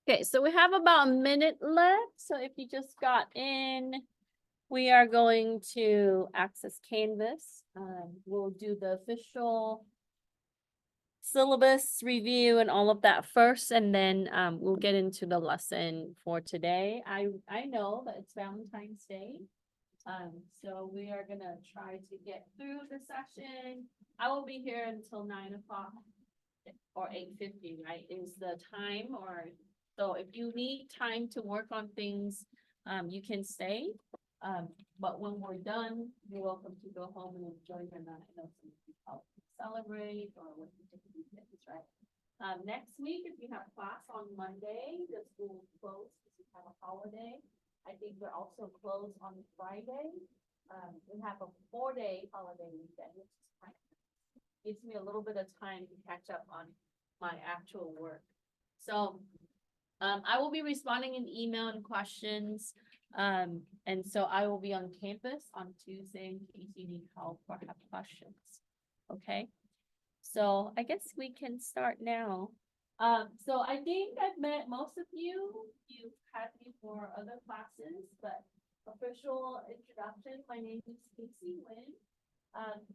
Okay, so we have about a minute left. So if you just got in, we are going to access Canvas. We'll do the official syllabus review and all of that first, and then we'll get into the lesson for today. I know that it's Valentine's Day. So we are gonna try to get through the session. I will be here until 9 o'clock or 8:50, right, is the time, or so if you need time to work on things, you can stay. But when we're done, you're welcome to go home and enjoy your night. I know some people celebrate or what you typically do, right? Next week, if you have class on Monday, the school is closed because we have a holiday. I think we're also closed on Friday. We have a 4-day holiday weekend, which is fine. Gives me a little bit of time to catch up on my actual work. So I will be responding in email and questions. And so I will be on campus on Tuesday in case you need help or have questions. Okay, so I guess we can start now. So I think I've met most of you. You've had me for other classes, but official introduction. My name is Casey Nguyen.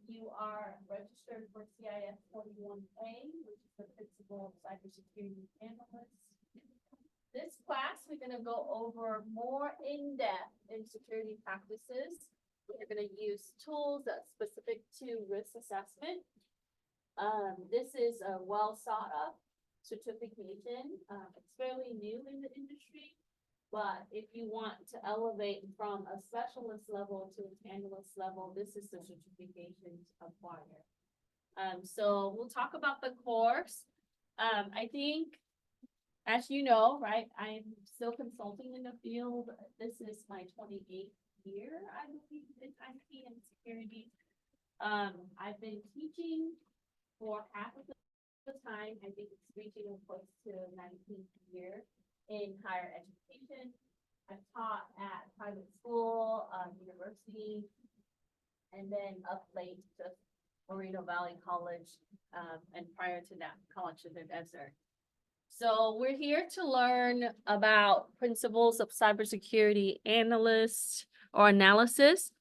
You are registered for CIS41A, which is the Principal Cybersecurity Analyst. This class, we're going to go over more in-depth in security practices. We're going to use tools that's specific to risk assessment. This is a well sought up certification. It's fairly new in the industry, but if you want to elevate from a specialist level to an analyst level, this is the certification to acquire. So we'll talk about the course. I think, as you know, right, I'm still consulting in the field. This is my 28th year, I believe, in IT and security. I've been teaching for half of the time. I think it's reaching close to 19th year in higher education. I've taught at private school, university, and then up late just Moreno Valley College, and prior to that, College of the Desert. So we're here to learn about principles of cybersecurity analyst or analysis.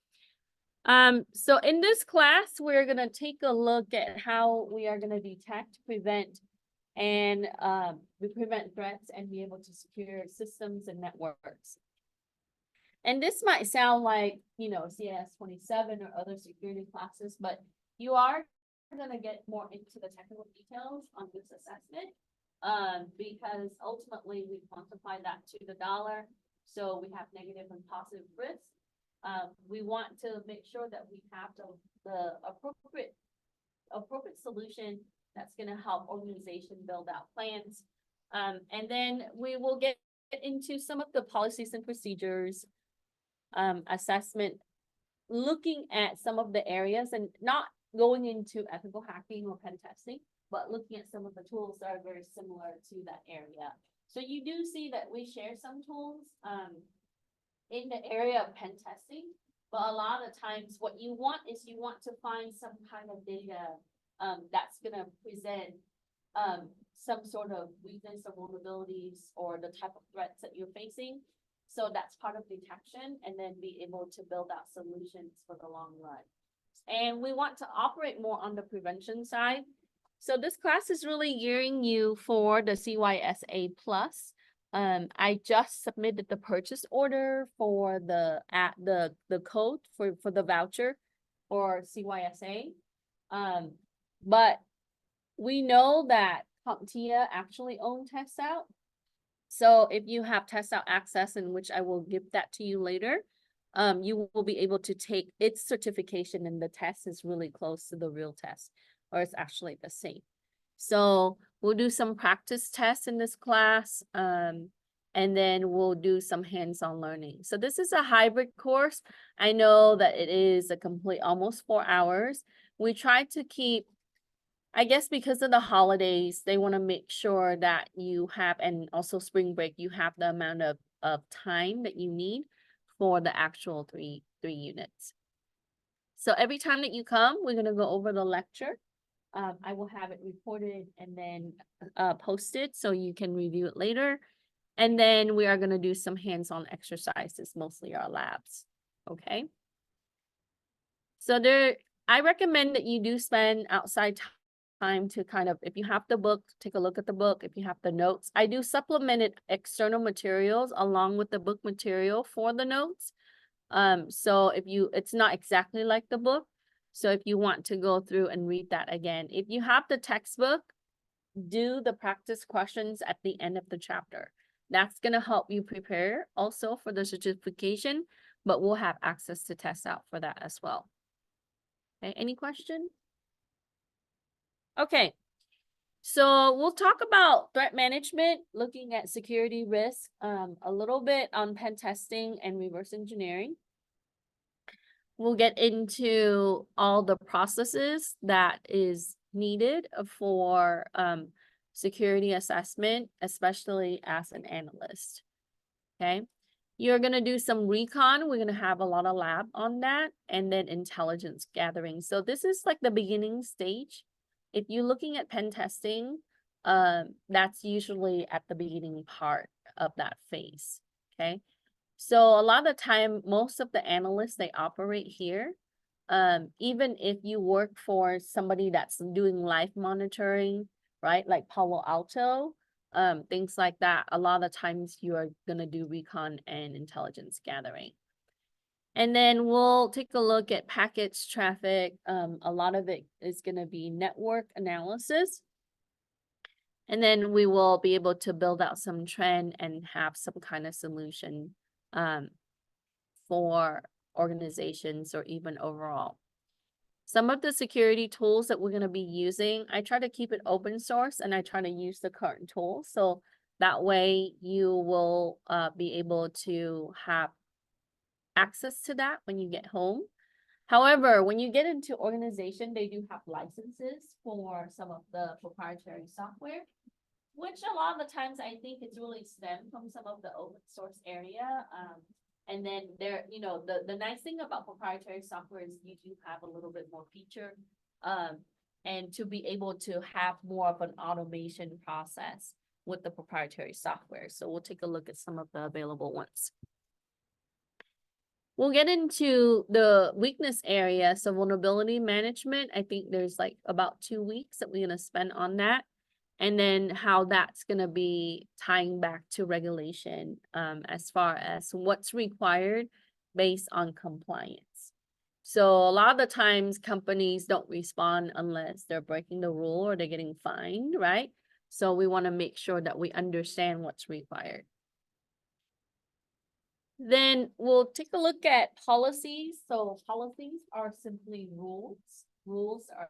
So in this class, we're going to take a look at how we are going to detect, prevent, and we prevent threats and be able to secure systems and networks. And this might sound like, you know, CIS27 or other security classes, but you are going to get more into the technical details on this assessment. Because ultimately we quantify that to the dollar. So we have negative and positive risk. We want to make sure that we have the appropriate solution that's going to help organization build out plans. And then we will get into some of the policies and procedures, assessment, looking at some of the areas and not going into ethical hacking or pen testing, but looking at some of the tools that are very similar to that area. So you do see that we share some tools in the area of pen testing, but a lot of times what you want is you want to find some kind of data that's gonna present some sort of weakness or vulnerabilities or the type of threats that you're facing. So that's part of detection, and then be able to build out solutions for the long run. And we want to operate more on the prevention side. So this class is really gearing you for the CISA plus. I just submitted the purchase order for the code for the voucher for CISA. But we know that CompTIA actually own Test Out. So if you have Test Out access, in which I will give that to you later, you will be able to take its certification, and the test is really close to the real test, or it's actually the same. So we'll do some practice tests in this class, and then we'll do some hands-on learning. So this is a hybrid course. I know that it is a complete almost 4 hours. We try to keep, I guess because of the holidays, they want to make sure that you have, and also spring break, you have the amount of time that you need for the actual three units. So every time that you come, we're gonna go over the lecture. I will have it recorded and then posted so you can review it later. And then we are gonna do some hands-on exercises, mostly our labs, okay? So I recommend that you do spend outside time to kind of, if you have the book, take a look at the book. If you have the notes, I do supplemented external materials along with the book material for the notes. So it's not exactly like the book. So if you want to go through and read that again, if you have the textbook, do the practice questions at the end of the chapter. That's going to help you prepare also for the certification, but we'll have access to test out for that as well. Okay, any questions? Okay, so we'll talk about threat management, looking at security risk, a little bit on pen testing and reverse engineering. We'll get into all the processes that is needed for security assessment, especially as an analyst, okay? You're gonna do some recon. We're gonna have a lot of lab on that, and then intelligence gathering. So this is like the beginning stage. If you're looking at pen testing, that's usually at the beginning part of that phase, okay? So a lot of the time, most of the analysts, they operate here. Even if you work for somebody that's doing live monitoring, right? Like Palo Alto, things like that. A lot of times you are gonna do recon and intelligence gathering. And then we'll take a look at packets traffic. A lot of it is gonna be network analysis. And then we will be able to build out some trend and have some kind of solution for organizations or even overall. Some of the security tools that we're going to be using, I try to keep it open source and I try to use the current tools. So that way you will be able to have access to that when you get home. However, when you get into organization, they do have licenses for some of the proprietary software, which a lot of the times I think it's really stemmed from some of the open source area. And then there, the nice thing about proprietary software is you do have a little bit more feature, and to be able to have more of an automation process with the proprietary software. So we'll take a look at some of the available ones. We'll get into the weakness area. So vulnerability management, I think there's like about 2 weeks that we're going to spend on that. And then how that's going to be tying back to regulation as far as what's required based on compliance. So a lot of the times companies don't respond unless they're breaking the rule or they're getting fined, right? So we want to make sure that we understand what's required. Then we'll take a look at policies. So policies are simply rules. Rules are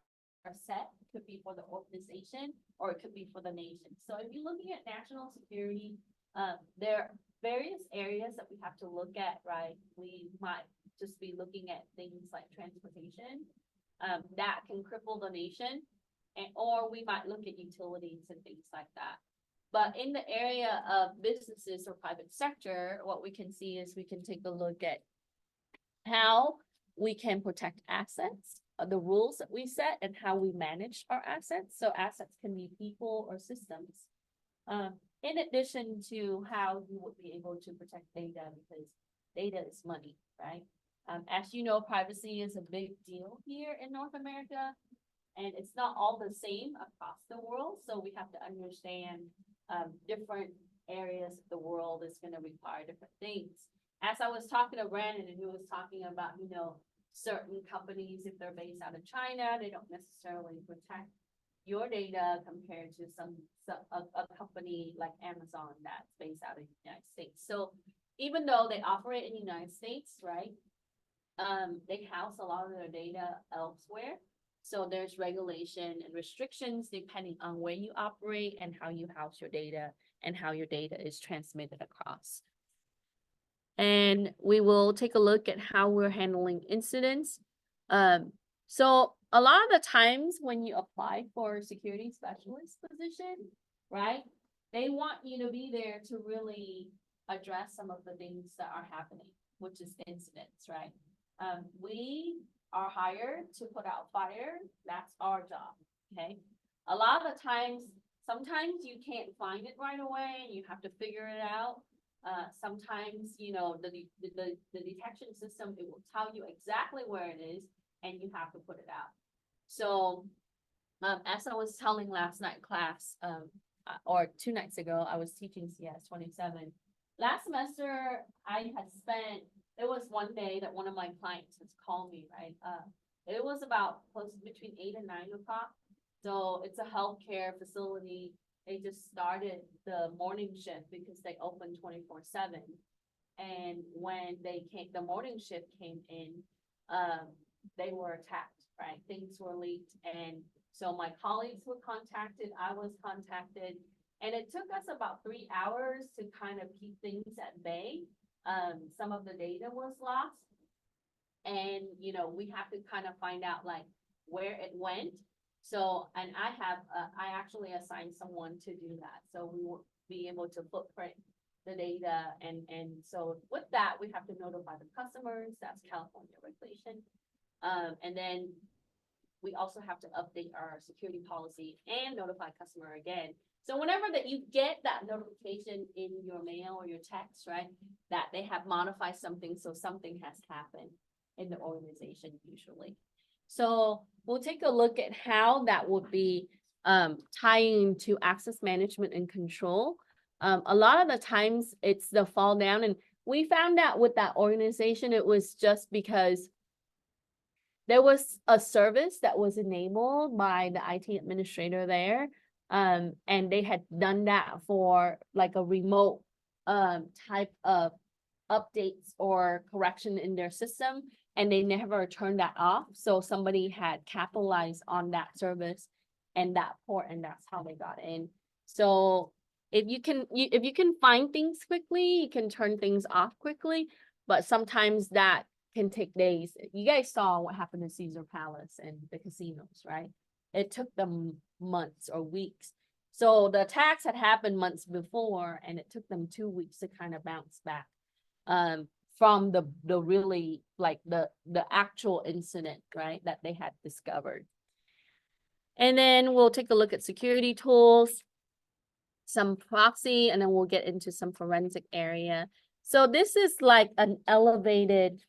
set. It could be for the organization or it could be for the nation. So if you're looking at national security, there are various areas that we have to look at, right? We might just be looking at things like transportation that can cripple the nation, or we might look at utilities and things like that. But in the area of businesses or private sector, what we can see is we can take a look at how we can protect assets, the rules that we set, and how we manage our assets. So assets can be people or systems. In addition to how you would be able to protect data, because data is money, right? As you know, privacy is a big deal here in North America, and it's not all the same across the world. So we have to understand different areas of the world is going to require different things. As I was talking to Brandon, and he was talking about, certain companies, if they're based out of China, they don't necessarily protect your data compared to a company like Amazon that's based out of the United States. So even though they operate in the United States, right, they house a lot of their data elsewhere. So there's regulation and restrictions depending on where you operate and how you house your data and how your data is transmitted across. And we will take a look at how we're handling incidents. So a lot of the times when you apply for a security specialist position, right, they want you to be there to really address some of the things that are happening. which is incidents, right? We are hired to put out fire. That's our job, okay? A lot of the times, sometimes you can't find it right away and you have to figure it out. Sometimes, you know, the detection system, it will tell you exactly where it is and you have to put it out. So, as I was telling last night class, or 2 nights ago, I was teaching CIS27. Last semester, I had spent, it was one day that one of my clients has called me, right? It was about close between 8 and 9 o'clock. So it's a healthcare facility. They just started the morning shift because they open 24/7. And when the morning shift came in, they were attacked, right? Things were leaked. And so my colleagues were contacted, I was contacted, and it took us about 3 hours to kind of keep things at bay. Some of the data was lost. And, you know, we have to kind of find out like where it went. So, and I actually assigned someone to do that. So we will be able to footprint the data. And so with that, we have to notify the customers. That's California regulation. And then we also have to update our security policy and notify customer again. So whenever that you get that notification in your mail or your text, right, that they have modified something, so something has happened in the organization usually. So we'll take a look at how that would be tying to access management and control. A lot of the times it's the fall down, and we found out with that organization, it was just because there was a service that was enabled by the IT administrator there. And they had done that for like a remote type of updates or correction in their system, and they never turned that off. So somebody had capitalized on that service and that port, and that's how they got in. So if you can find things quickly, you can turn things off quickly, but sometimes that can take days. You guys saw what happened to Caesar Palace and the casinos, right? It took them months or weeks. So the attacks had happened months before, and it took them 2 weeks to kind of bounce back from the really like the actual incident, right, that they had discovered. And then we'll take a look at security tools, some proxy, and then we'll get into some forensic area. So this is like an elevated,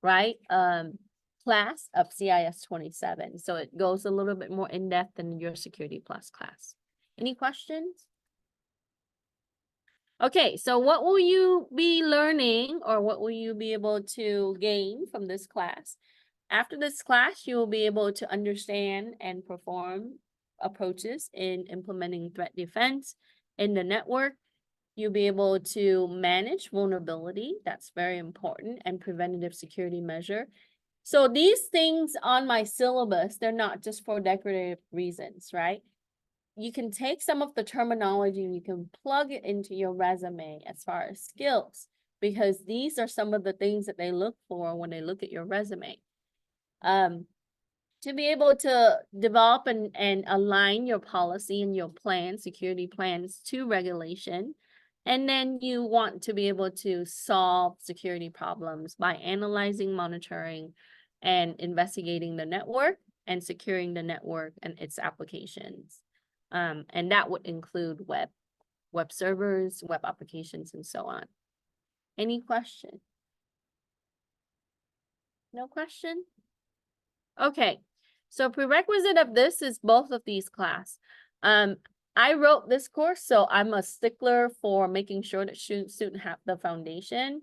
right, class of CIS27. So it goes a little bit more in depth than your Security Plus class. Any questions? Okay, so what will you be learning, or what will you be able to gain from this class? After this class, you will be able to understand and perform approaches in implementing threat defense in the network. You'll be able to manage vulnerability. That's very important, and preventative security measure. So these things on my syllabus, they're not just for decorative reasons, right? You can take some of the terminology and you can plug it into your resume as far as skills, because these are some of the things that they look for when they look at your resume. To be able to develop and align your policy and your plan, security plans to regulation. And then you want to be able to solve security problems by analyzing, monitoring, and investigating the network and securing the network and its applications. And that would include web servers, web applications, and so on. Any question? No question? Okay, so prerequisite of this is both of these class. I wrote this course, so I'm a stickler for making sure that students have the foundation.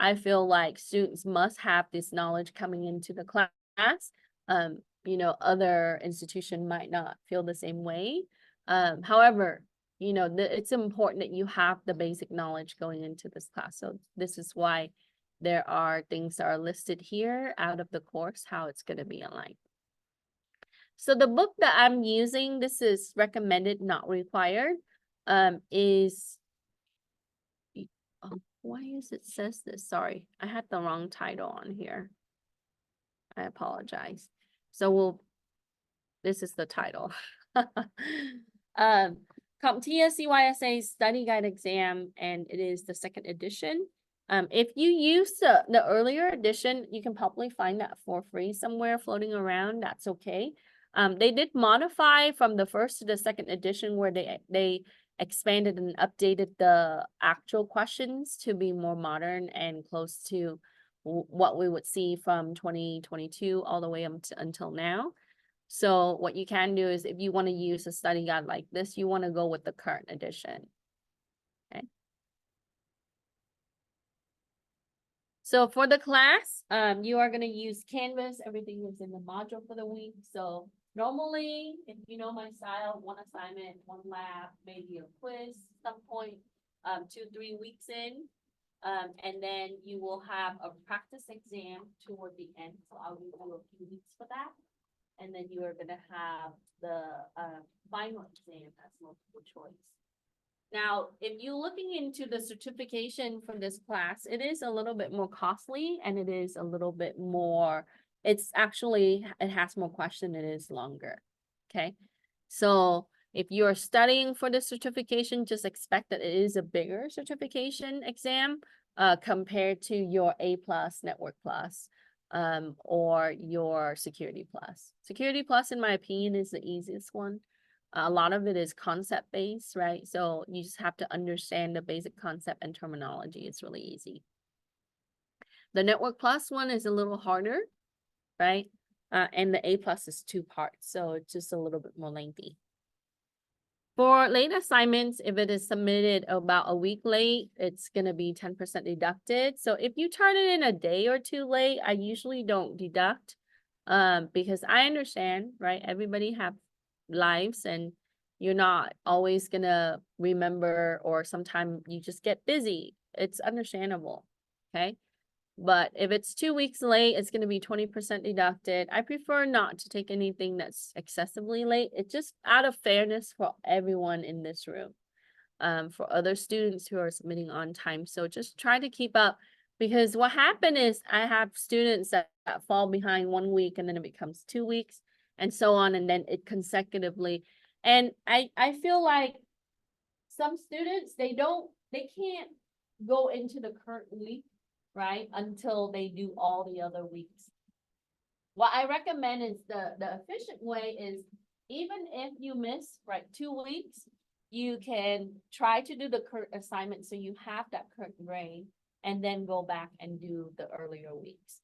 I feel like students must have this knowledge coming into the class. You know, other institution might not feel the same way. However, you know, it's important that you have the basic knowledge going into this class. So this is why there are things that are listed here out of the course, how it's going to be aligned. So the book that I'm using, this is recommended, not required, is, oh, why is it says this? Sorry, I had the wrong title on here. I apologize. So this is the title. CompTIA CYSA study guide exam, and it is the 2nd edition. If you use the earlier edition, you can probably find that for free somewhere floating around. That's okay. They did modify from the first to the second edition where they expanded and updated the actual questions to be more modern and close to what we would see from 2022 all the way up to, until now. So what you can do is if you want to use a study guide like this, you want to go with the current edition. Okay. So for the class, you are going to use Canvas. Everything is in the module for the week. So normally, if you know my style, one assignment, one lab, maybe a quiz, some point, 2-3 weeks in. And then you will have a practice exam toward the end. So I'll give you a few weeks for that. And then you are going to have the final exam as multiple choice. Now, if you're looking into the certification for this class, it is a little bit more costly and it is a little bit more, it has more questions, it is longer. Okay. So if you're studying for the certification, just expect that it is a bigger certification exam compared to your A+, Network Plus, or your Security Plus. Security Plus, in my opinion, is the easiest one. A lot of it is concept based, right? So you just have to understand the basic concept and terminology. It's really easy. The Network Plus one is a little harder, right? And the A+ is 2 parts, so it's just a little bit more lengthy. For late assignments, if it is submitted about a week late, it's going to be 10% deducted. So if you turn it in a day or 2 late, I usually don't deduct because I understand, right? Everybody have lives and you're not always going to remember, or sometimes you just get busy. It's understandable, okay? But if it's 2 weeks late, it's going to be 20% deducted. I prefer not to take anything that's excessively late. It's just out of fairness for everyone in this room, for other students who are submitting on time. So just try to keep up, because what happened is I have students that fall behind 1 week and then it becomes 2 weeks and so on, and then it consecutively. And I feel like some students, they can't go into the current week, right, until they do all the other weeks. What I recommend is the efficient way is, even if you miss, right, 2 weeks, you can try to do the current assignment so you have that current grade and then go back and do the earlier weeks.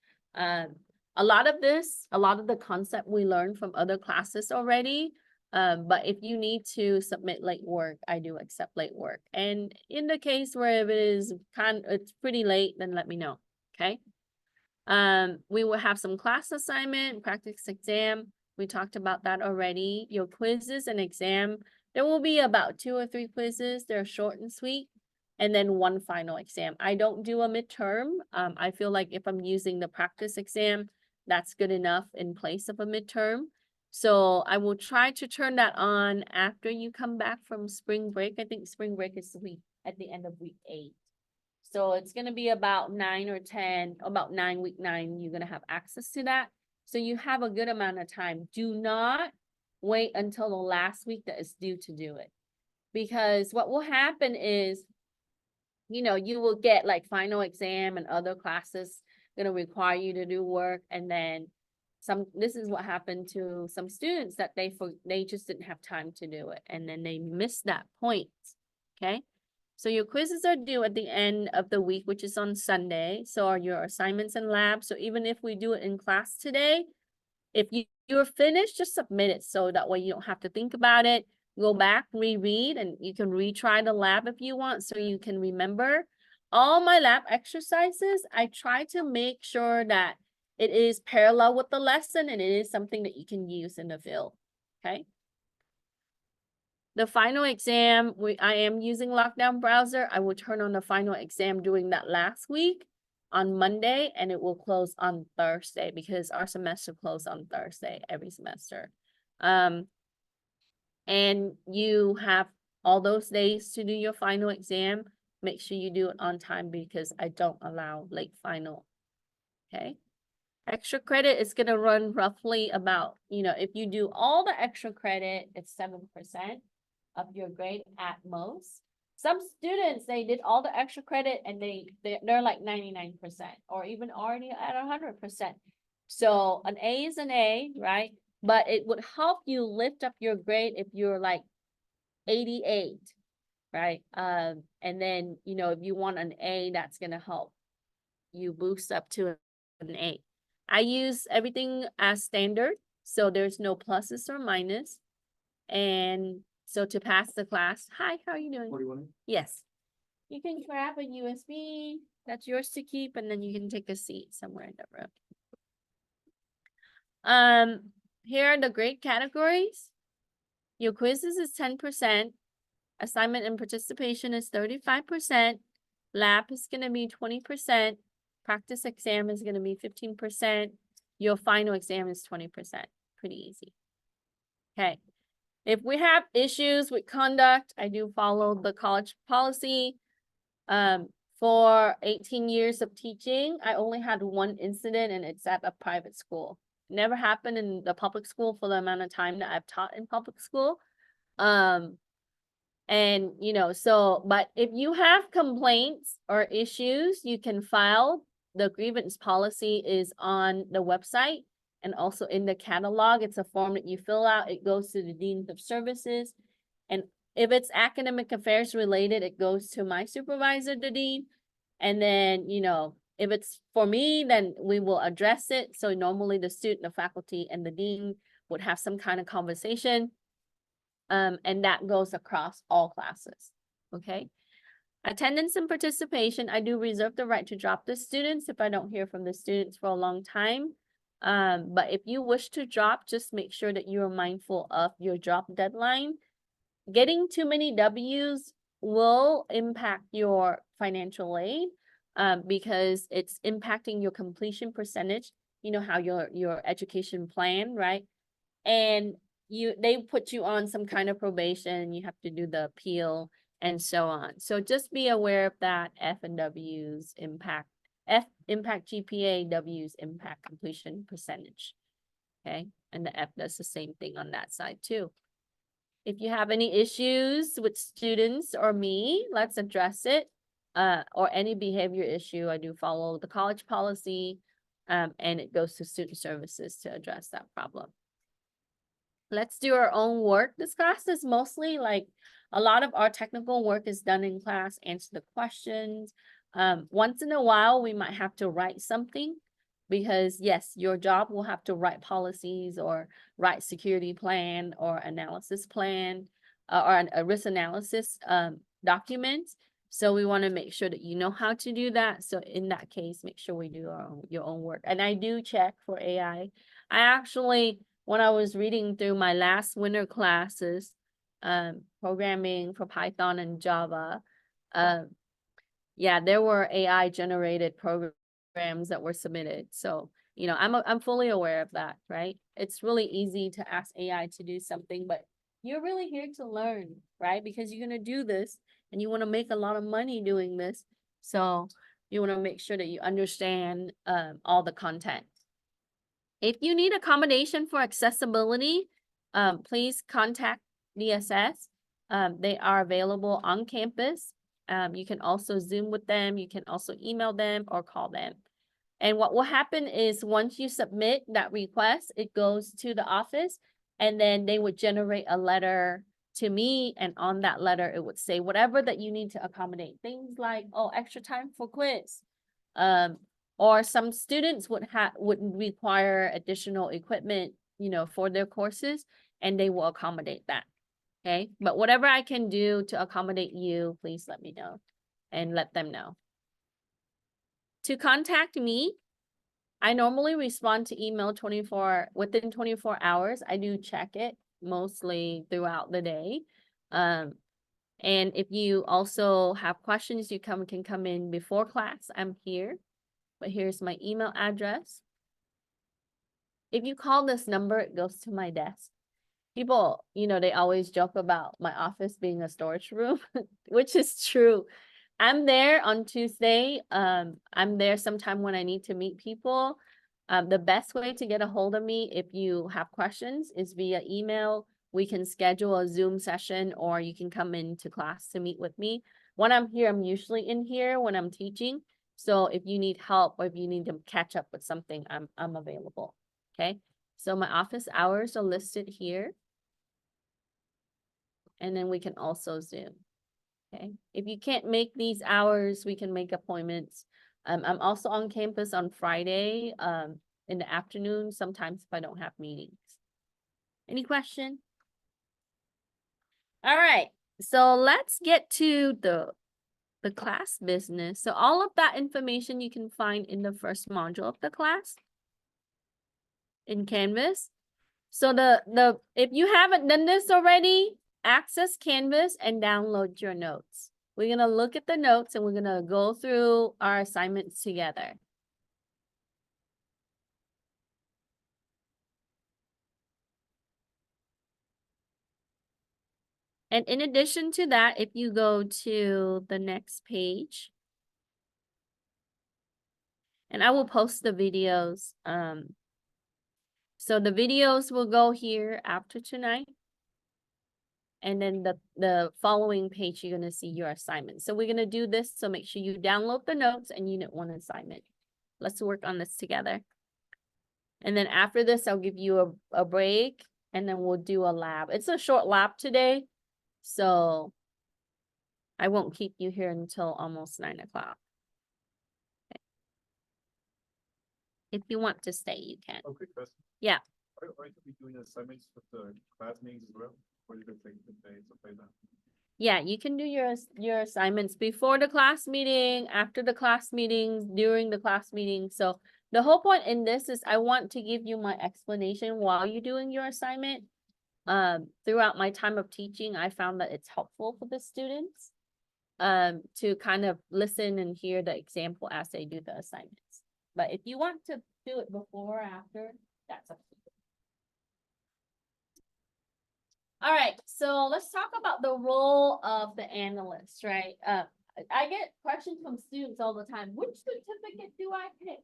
A lot of the concept we learned from other classes already. But if you need to submit late work, I do accept late work. And in the case where it is it's pretty late, then let me know, okay? We will have some class assignment, practice exam. We talked about that already. Your quizzes and exam, there will be about 2 or 3 quizzes. They're short and sweet. And then 1 final exam. I don't do a midterm. I feel like if I'm using the practice exam, that's good enough in place of a midterm. So I will try to turn that on after you come back from spring break. I think spring break is at the end of week 8. So it's going to be about 9 or 10, about 9, week 9, you're going to have access to that. So you have a good amount of time. Do not wait until the last week that is due to do it. Because what will happen is, you will get like final exam and other classes going to require you to do work. And then this is what happened to some students, that they just didn't have time to do it. And then they missed that point. Okay. So your quizzes are due at the end of the week, which is on Sunday. So are your assignments and labs. So even if we do it in class today, if you're finished, just submit it. So that way you don't have to think about it. Go back, reread, and you can retry the lab if you want, so you can remember. All my lab exercises, I try to make sure that it is parallel with the lesson and it is something that you can use in the field, okay? The final exam, I am using Lockdown Browser. I will turn on the final exam during that last week on Monday, and it will close on Thursday because our semester closed on Thursday every semester. And you have all those days to do your final exam. Make sure you do it on time because I don't allow late final, okay? Extra credit is going to run roughly about, if you do all the extra credit, it's 7% of your grade at most. some students, they did all the extra credit and they're like 99% or even already at 100%. So an A is an A, right? But it would help you lift up your grade if you're like 88, right? And then, you know, if you want an A, that's going to help you boost up to an A. I use everything as standard, so there's no pluses or minus. And so to pass the class, hi, how are you doing? 41. Yes. You can grab a USB, that's yours to keep, and then you can take a seat somewhere in the room. Here are the grade categories. Your quizzes is 10%. Assignment and participation is 35%. Lab is going to be 20%. Practice exam is going to be 15%. Your final exam is 20%. Pretty easy. Okay. If we have issues with conduct, I do follow the college policy. For 18 years of teaching, I only had one incident, and it's at a private school. Never happened in the public school for the amount of time that I've taught in public school. And, you know, so, but if you have complaints or issues, you can file. The grievance policy is on the website and also in the catalog. It's a form that you fill out. It goes to the Dean of Services. And if it's academic affairs related, it goes to my supervisor, the dean. And then, you know, if it's for me, then we will address it. So normally the student, the faculty, and the dean would have some kind of conversation. And that goes across all classes, okay? Attendance and participation, I do reserve the right to drop the students if I don't hear from the students for a long time. But if you wish to drop, just make sure that you are mindful of your drop deadline. Getting too many W's will impact your financial aid, because it's impacting your completion percentage. You know how your education plan, right? And they put you on some kind of probation, you have to do the appeal and so on. So just be aware of that. F and W's impact GPA, W's impact completion percentage. Okay, and the F does the same thing on that side too. If you have any issues with students or me, let's address it. Or any behavior issue, I do follow the college policy, and it goes to student services to address that problem. Let's do our own work. This class is mostly like a lot of our technical work is done in class, answer the questions. Once in a while, we might have to write something because yes, your job will have to write policies or write security plan or analysis plan, or a risk analysis document. So we want to make sure that you know how to do that. So in that case, make sure we do your own work. And I do check for AI. I actually, when I was reading through my last winter classes, programming for Python and Java, yeah, there were AI generated programs that were submitted. So, you know, I'm fully aware of that, right? It's really easy to ask AI to do something, but you're really here to learn, right? Because you're going to do this and you want to make a lot of money doing this. So you want to make sure that you understand all the content. If you need accommodation for accessibility, please contact DSS. They are available on campus. You can also Zoom with them. You can also email them or call them. And what will happen is once you submit that request, it goes to the office and then they would generate a letter to me. And on that letter, it would say whatever that you need to accommodate. Things like, oh, extra time for quiz. Or some students would require additional equipment, you know, for their courses, and they will accommodate that. Okay, but whatever I can do to accommodate you, please let me know and let them know. To contact me, I normally respond to email within 24 hours. I do check it mostly throughout the day. And if you also have questions, you can come in before class. I'm here. But here's my email address. If you call this number, it goes to my desk. People, you know, they always joke about my office being a storage room, which is true. I'm there on Tuesday. I'm there sometime when I need to meet people. The best way to get a hold of me if you have questions is via email we can schedule a Zoom session, or you can come into class to meet with me. When I'm here, I'm usually in here when I'm teaching. So if you need help or if you need to catch up with something, I'm available. Okay. So my office hours are listed here. And then we can also Zoom. Okay. If you can't make these hours, we can make appointments. I'm also on campus on Friday, in the afternoon, sometimes if I don't have meetings. Any question? All right. So let's get to the class business. So all of that information you can find in the first module of the class in Canvas. So if you haven't done this already, access Canvas and download your notes. We're gonna look at the notes and we're gonna go through our assignments together. And in addition to that, if you go to the next page, and I will post the videos. So the videos will go here after tonight. And then the following page, you're gonna see your assignment. So we're gonna do this, so make sure you download the notes and Unit 1 assignment. Let's work on this together. And then after this, I'll give you a break and then we'll do a lab. It's a short lab today, so I won't keep you here until almost 9 o'clock. Okay. If you want to stay, you can. Okay, question. Yeah. Are you be doing assignments with the class meetings as well? Or you can take the day, stuff like that? Yeah, you can do your assignments before the class meeting, after the class meetings, during the class meeting. So the whole point in this is I want to give you my explanation while you're doing your assignment. Throughout my time of teaching, I found that it's helpful for the students to kind of listen and hear the example as they do the assignments. But if you want to do it before or after, that's up to you. All right, so let's talk about the role of the analyst, right? I get questions from students all the time. Which certificate do I pick?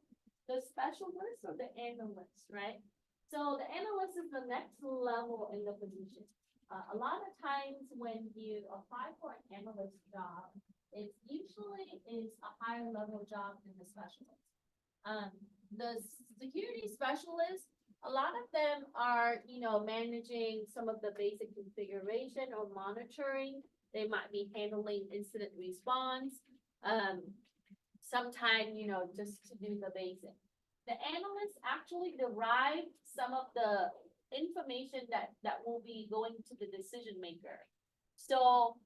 The specialist or the analyst, right? So the analyst is the next level in the position. A lot of times when you apply for an analyst job, it usually is a higher level job than the specialist. The security specialist, a lot of them are, managing some of the basic configuration or monitoring. They might be handling incident response. Sometimes, just to do the basic. The analysts actually derive some of the information that will be going to the decision maker. So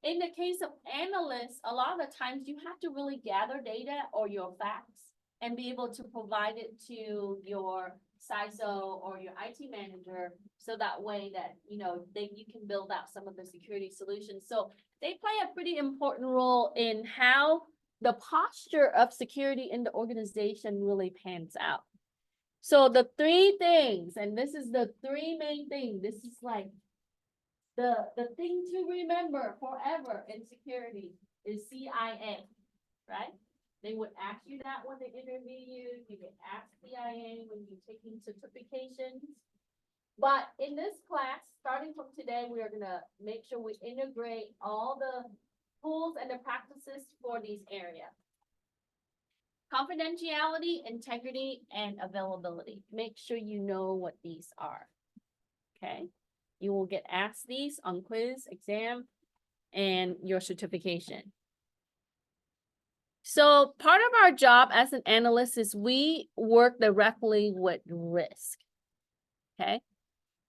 in the case of analysts, a lot of the times you have to really gather data or your facts and be able to provide it to your CISO or your IT manager, so that way that, you can build out some of the security solutions. So they play a pretty important role in how the posture of security in the organization really pans out. So the three things, and this is the three main things, this is like the thing to remember forever in security is CIA, right? They would ask you that when they interview you. You get asked CIA when you're taking certifications. But in this class, starting from today, we are gonna make sure we integrate all the tools and the practices for these areas. Confidentiality, integrity, and availability. Make sure you know what these are. Okay? You will get asked these on quiz, exam, and your certification. So part of our job as an analyst is we work directly with risk. Okay?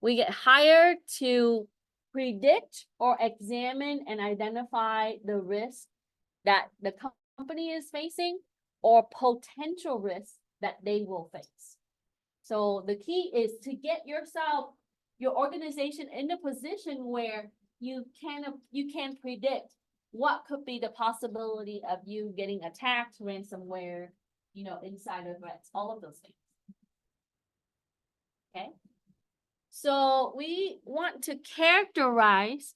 We get hired to predict or examine and identify the risk that the company is facing or potential risks that they will face. So the key is to get your organization in a position where you can predict what could be the possibility of you getting attacked, ransomware, insider threats, all of those things. Okay. So we want to characterize,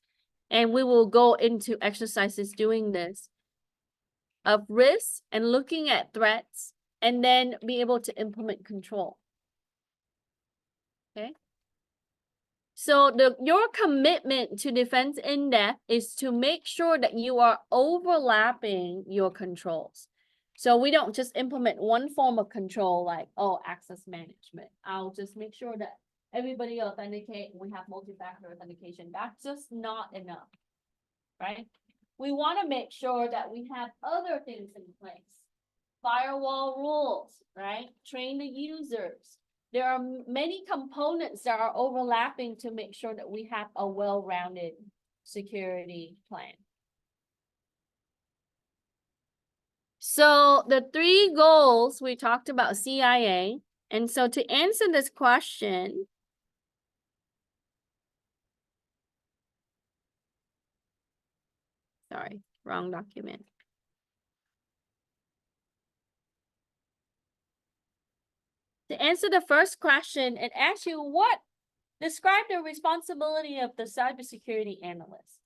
and we will go into exercises doing this, of risks and looking at threats, and then be able to implement control. Okay. So your commitment to defense in depth is to make sure that you are overlapping your controls. So we don't just implement one form of control like, oh, access management. I'll just make sure that everybody authenticate, we have multi-factor authentication. That's just not enough, right? We want to make sure that we have other things in place. Firewall rules, right? Train the users. There are many components that are overlapping to make sure that we have a well-rounded security plan. So the 3 goals, we talked about CIA. And so to answer this question, sorry, wrong document. To answer the first question, it asks you describe the responsibility of the cybersecurity analyst.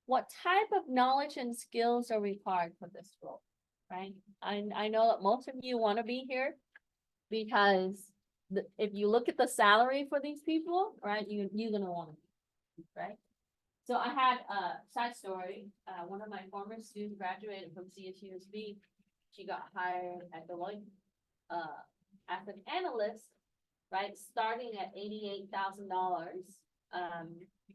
What type of knowledge and skills are required for this role, right? I know that most of you want to be here because if you look at the salary for these people, right, you're going to want to be, right? So I had a side story. One of my former students graduated from CIS41A. She got hired at Deloitte as an analyst, right? Starting at $88,000.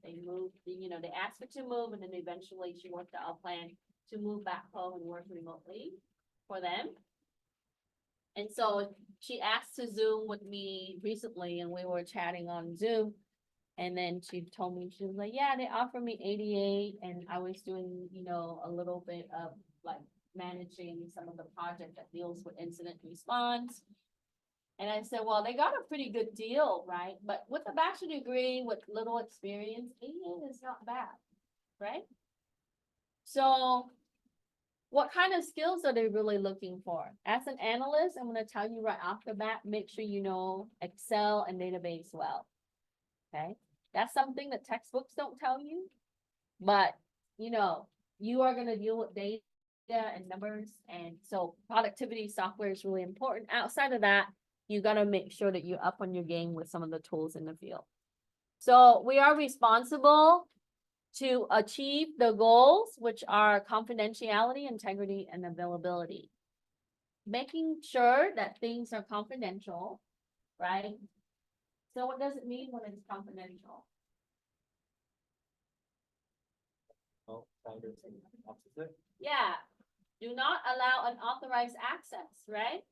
They moved, they asked her to move, and then eventually she worked out a plan to move back home and work remotely for them. And so she asked to Zoom with me recently, and we were chatting on Zoom. And then she told me, she was like, yeah, they offered me 88, and I was doing, a little bit of like managing some of the project that deals with incident response. And I said, well, they got a pretty good deal, right? But with a bachelor's degree, with little experience, 88 is not bad, right? So what kind of skills are they really looking for? As an analyst, I'm going to tell you right off the bat, make sure you know Excel and database well, okay? That's something that textbooks don't tell you, but, you are going to deal with data and numbers. And so productivity software is really important. Outside of that, you got to make sure that you're up on your game with some of the tools in the field. So we are responsible to achieve the goals, which are confidentiality, integrity, and availability. Making sure that things are confidential, right? So what does it mean when it's confidential? Yeah, do not allow unauthorized access, right?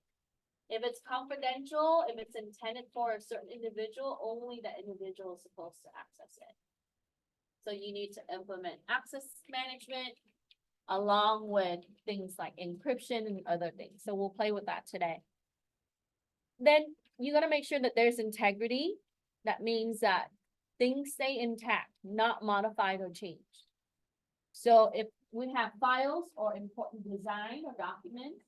If it's confidential, if it's intended for a certain individual, only that individual is supposed to access it. So you need to implement access management along with things like encryption and other things. So we'll play with that today. Then you got to make sure that there's integrity. That means that things stay intact, not modified or changed. So if we have files or important design or documents,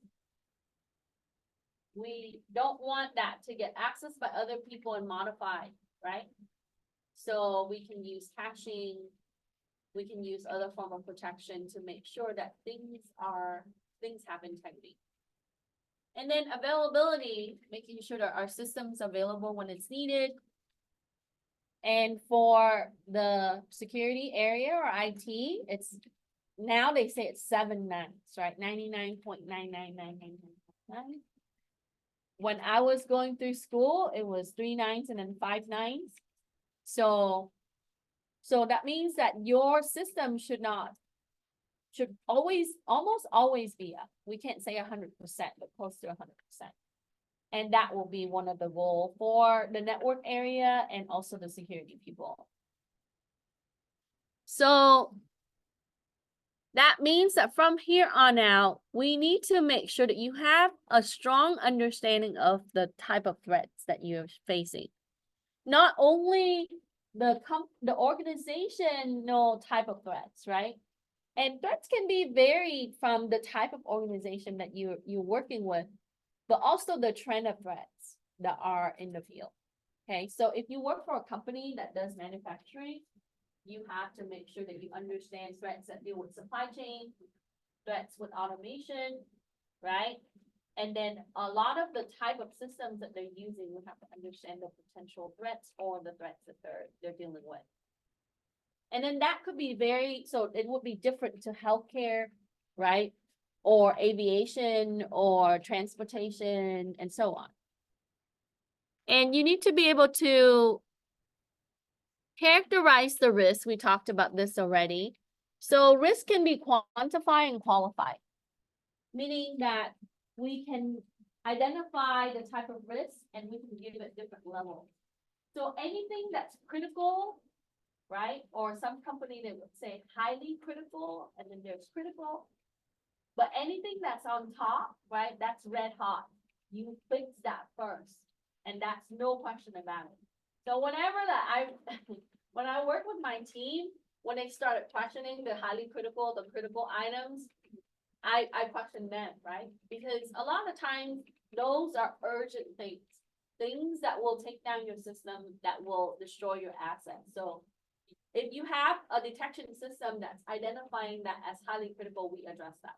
we don't want that to get accessed by other people and modified, right? So we can use caching, we can use other form of protection to make sure that things have integrity. And then availability, making sure that our system's available when it's needed. And for the security area or IT, it's now they say it's 7 nines, right? 99.99999. When I was going through school, it was 3 nines and then 5 nines. So that means that your system should almost always be up. We can't say 100%, but close to 100%. And that will be one of the goals for the network area and also the security people. So that means that from here on out, we need to make sure that you have a strong understanding of the type of threats that you're facing. Not only the organizational type of threats, right? And threats can be varied from the type of organization that you're working with, but also the trend of threats that are in the field. Okay, so if you work for a company that does manufacturing, you have to make sure that you understand threats that deal with supply chain, threats with automation, right? And then a lot of the type of systems that they're using, we have to understand the potential threats or the threats that they're dealing with. And then that could be so it would be different to healthcare, right? Or aviation or transportation and so on. And you need to be able to characterize the risk. We talked about this already. So risk can be quantified and qualified, meaning that we can identify the type of risk and we can give it different levels. So anything that's critical, right? Or some company that would say highly critical, and then there's critical. But anything that's on top, right? That's red hot. You fix that first, and that's no question about it. So whenever when I work with my team, when they started questioning the highly critical, the critical items, I question them, right? Because a lot of times those are urgent things that will take down your system, that will destroy your assets. So if you have a detection system that's identifying that as highly critical, we address that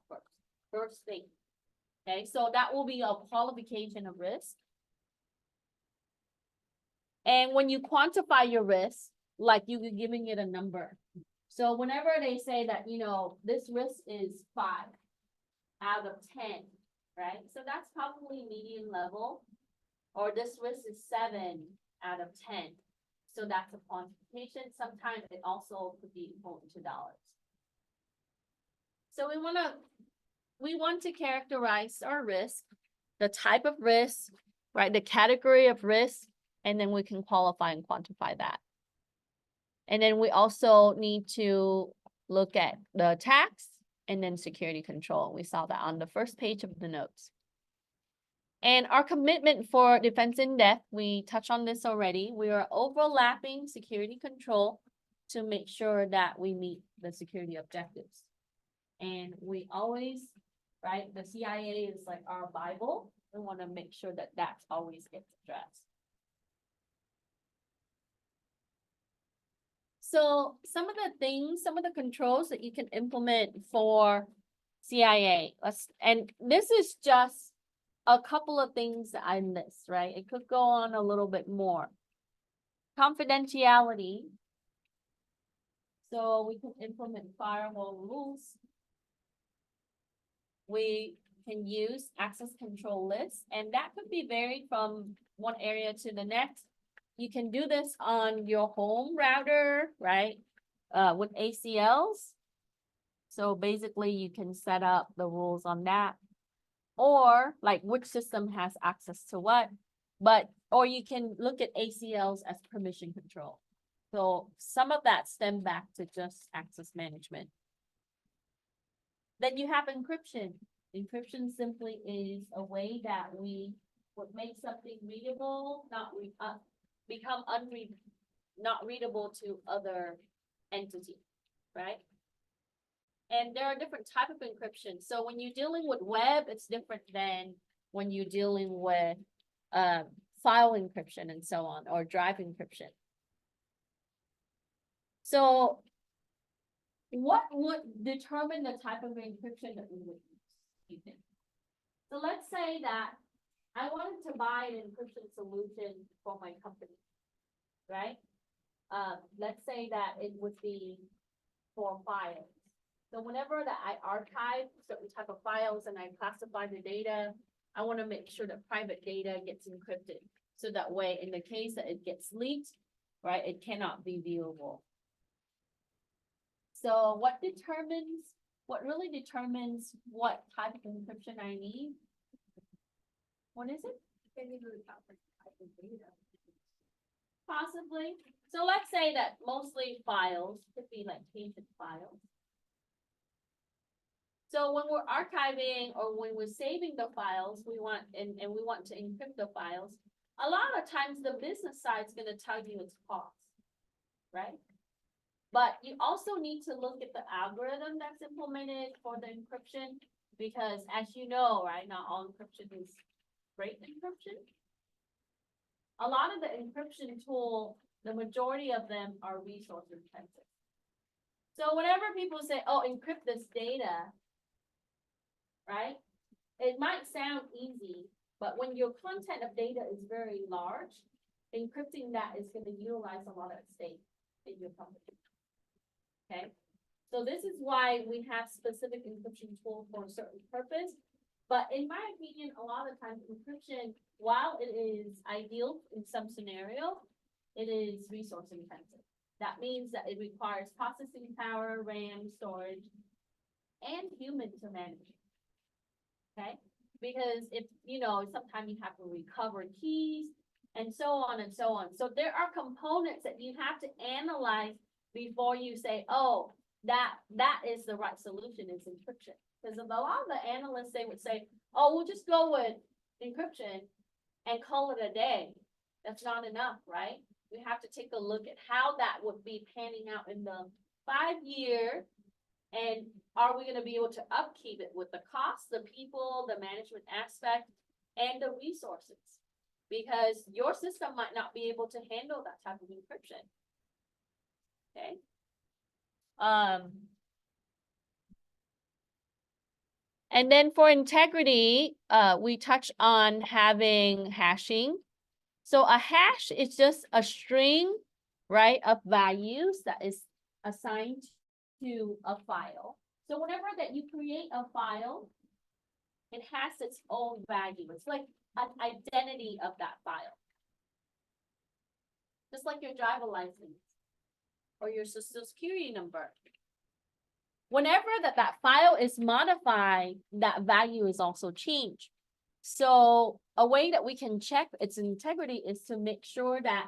first thing. Okay, so that will be a qualification of risk. And when you quantify your risk, like you're giving it a number. So whenever they say that, this risk is 5 out of 10, right? So that's probably medium level, or this risk is 7 out of 10. So that's a quantification. Sometimes it also could be equal to dollars. So we want to characterize our risk, the type of risk, right? The category of risk, and then we can qualify and quantify that. And then we also need to look at the attacks and then security control. We saw that on the first page of the notes. And our commitment for defense in depth, we touched on this already. We are overlapping security control to make sure that we meet the security objectives. And we always, right, the CIA is like our Bible. We want to make sure that that's always gets addressed. So some of the controls that you can implement for CIA, and this is just a couple of things that I list, right? It could go on a little bit more. Confidentiality. So we can implement firewall rules. We can use access control lists, and that could be varied from one area to the next. You can do this on your home router, right? With ACLs. So basically you can set up the rules on that, or like which system has access to what, or you can look at ACLs as permission control. So some of that stem back to just access management. Then you have encryption. Encryption simply is a way that we would make something readable, become not readable to other entities, right? And there are different types of encryption. So when you're dealing with web, it's different than when you're dealing with file encryption and so on, or drive encryption. So what would determine the type of encryption that we would use, you think? So let's say that I wanted to buy an encryption solution for my company, right? Let's say that it would be for files. So whenever that I archive certain type of files and I classify the data, I want to make sure that private data gets encrypted. So that way, in the case that it gets leaked, right, it cannot be viewable. So what really determines what type of encryption I need? What is it? Possibly. So let's say that mostly files could be like patient files. So when we're archiving or when we're saving the files, we want to encrypt the files. A lot of times the business side is going to tell you its cost, right? But you also need to look at the algorithm that's implemented for the encryption, because as you know, right, not all encryption is great encryption. A lot of the encryption tool, the majority of them are resource intensive. So whenever people say, oh, encrypt this data, right? it might sound easy, but when your content of data is very large, encrypting that is gonna utilize a lot of state in your company. Okay, so this is why we have specific encryption tool for a certain purpose. But in my opinion, a lot of times encryption, while it is ideal in some scenario, it is resource intensive. That means that it requires processing power, RAM, storage, and human to manage. Okay, because if, sometimes you have to recover keys and so on and so on. So there are components that you have to analyze before you say, oh, that is the right solution is encryption. Because a lot of the analysts, they would say, oh, we'll just go with encryption and call it a day. That's not enough, right? We have to take a look at how that would be panning out in the 5 year. And are we gonna be able to upkeep it with the cost, the people, the management aspect, and the resources? Because your system might not be able to handle that type of encryption. Okay. And then for integrity, we touch on having hashing. So a hash is just a string, right, of values that is assigned to a file. So whenever that you create a file, it has its own value. It's like an identity of that file. Just like your driver license or your social security number. Whenever that file is modified, that value is also changed. So a way that we can check its integrity is to make sure that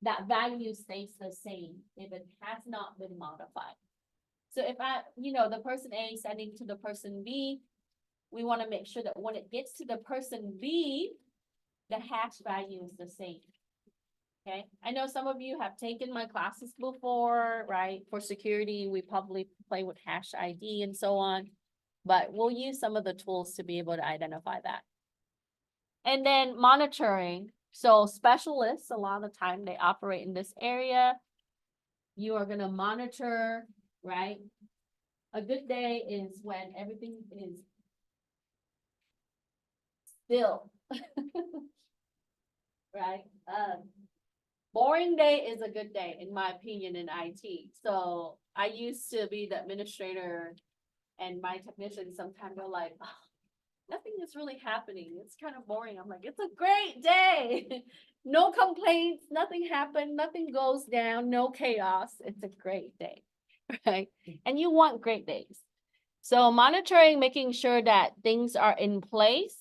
that value stays the same if it has not been modified. So if the person A sending to the person B, we want to make sure that when it gets to the person B, the hash value is the same. Okay, I know some of you have taken my classes before, right? For security, we probably play with hash ID and so on, but we'll use some of the tools to be able to identify that. And then monitoring. So specialists, a lot of the time they operate in this area. You are gonna monitor, right? A good day is when everything is still, right? Boring day is a good day, in my opinion, in IT. So I used to be the administrator, and my technicians sometimes are like, oh, nothing is really happening. It's kind of boring. I'm like, it's a great day. No complaints, nothing happened, nothing goes down, no chaos. It's a great day, right? And you want great days. So monitoring, making sure that things are in place.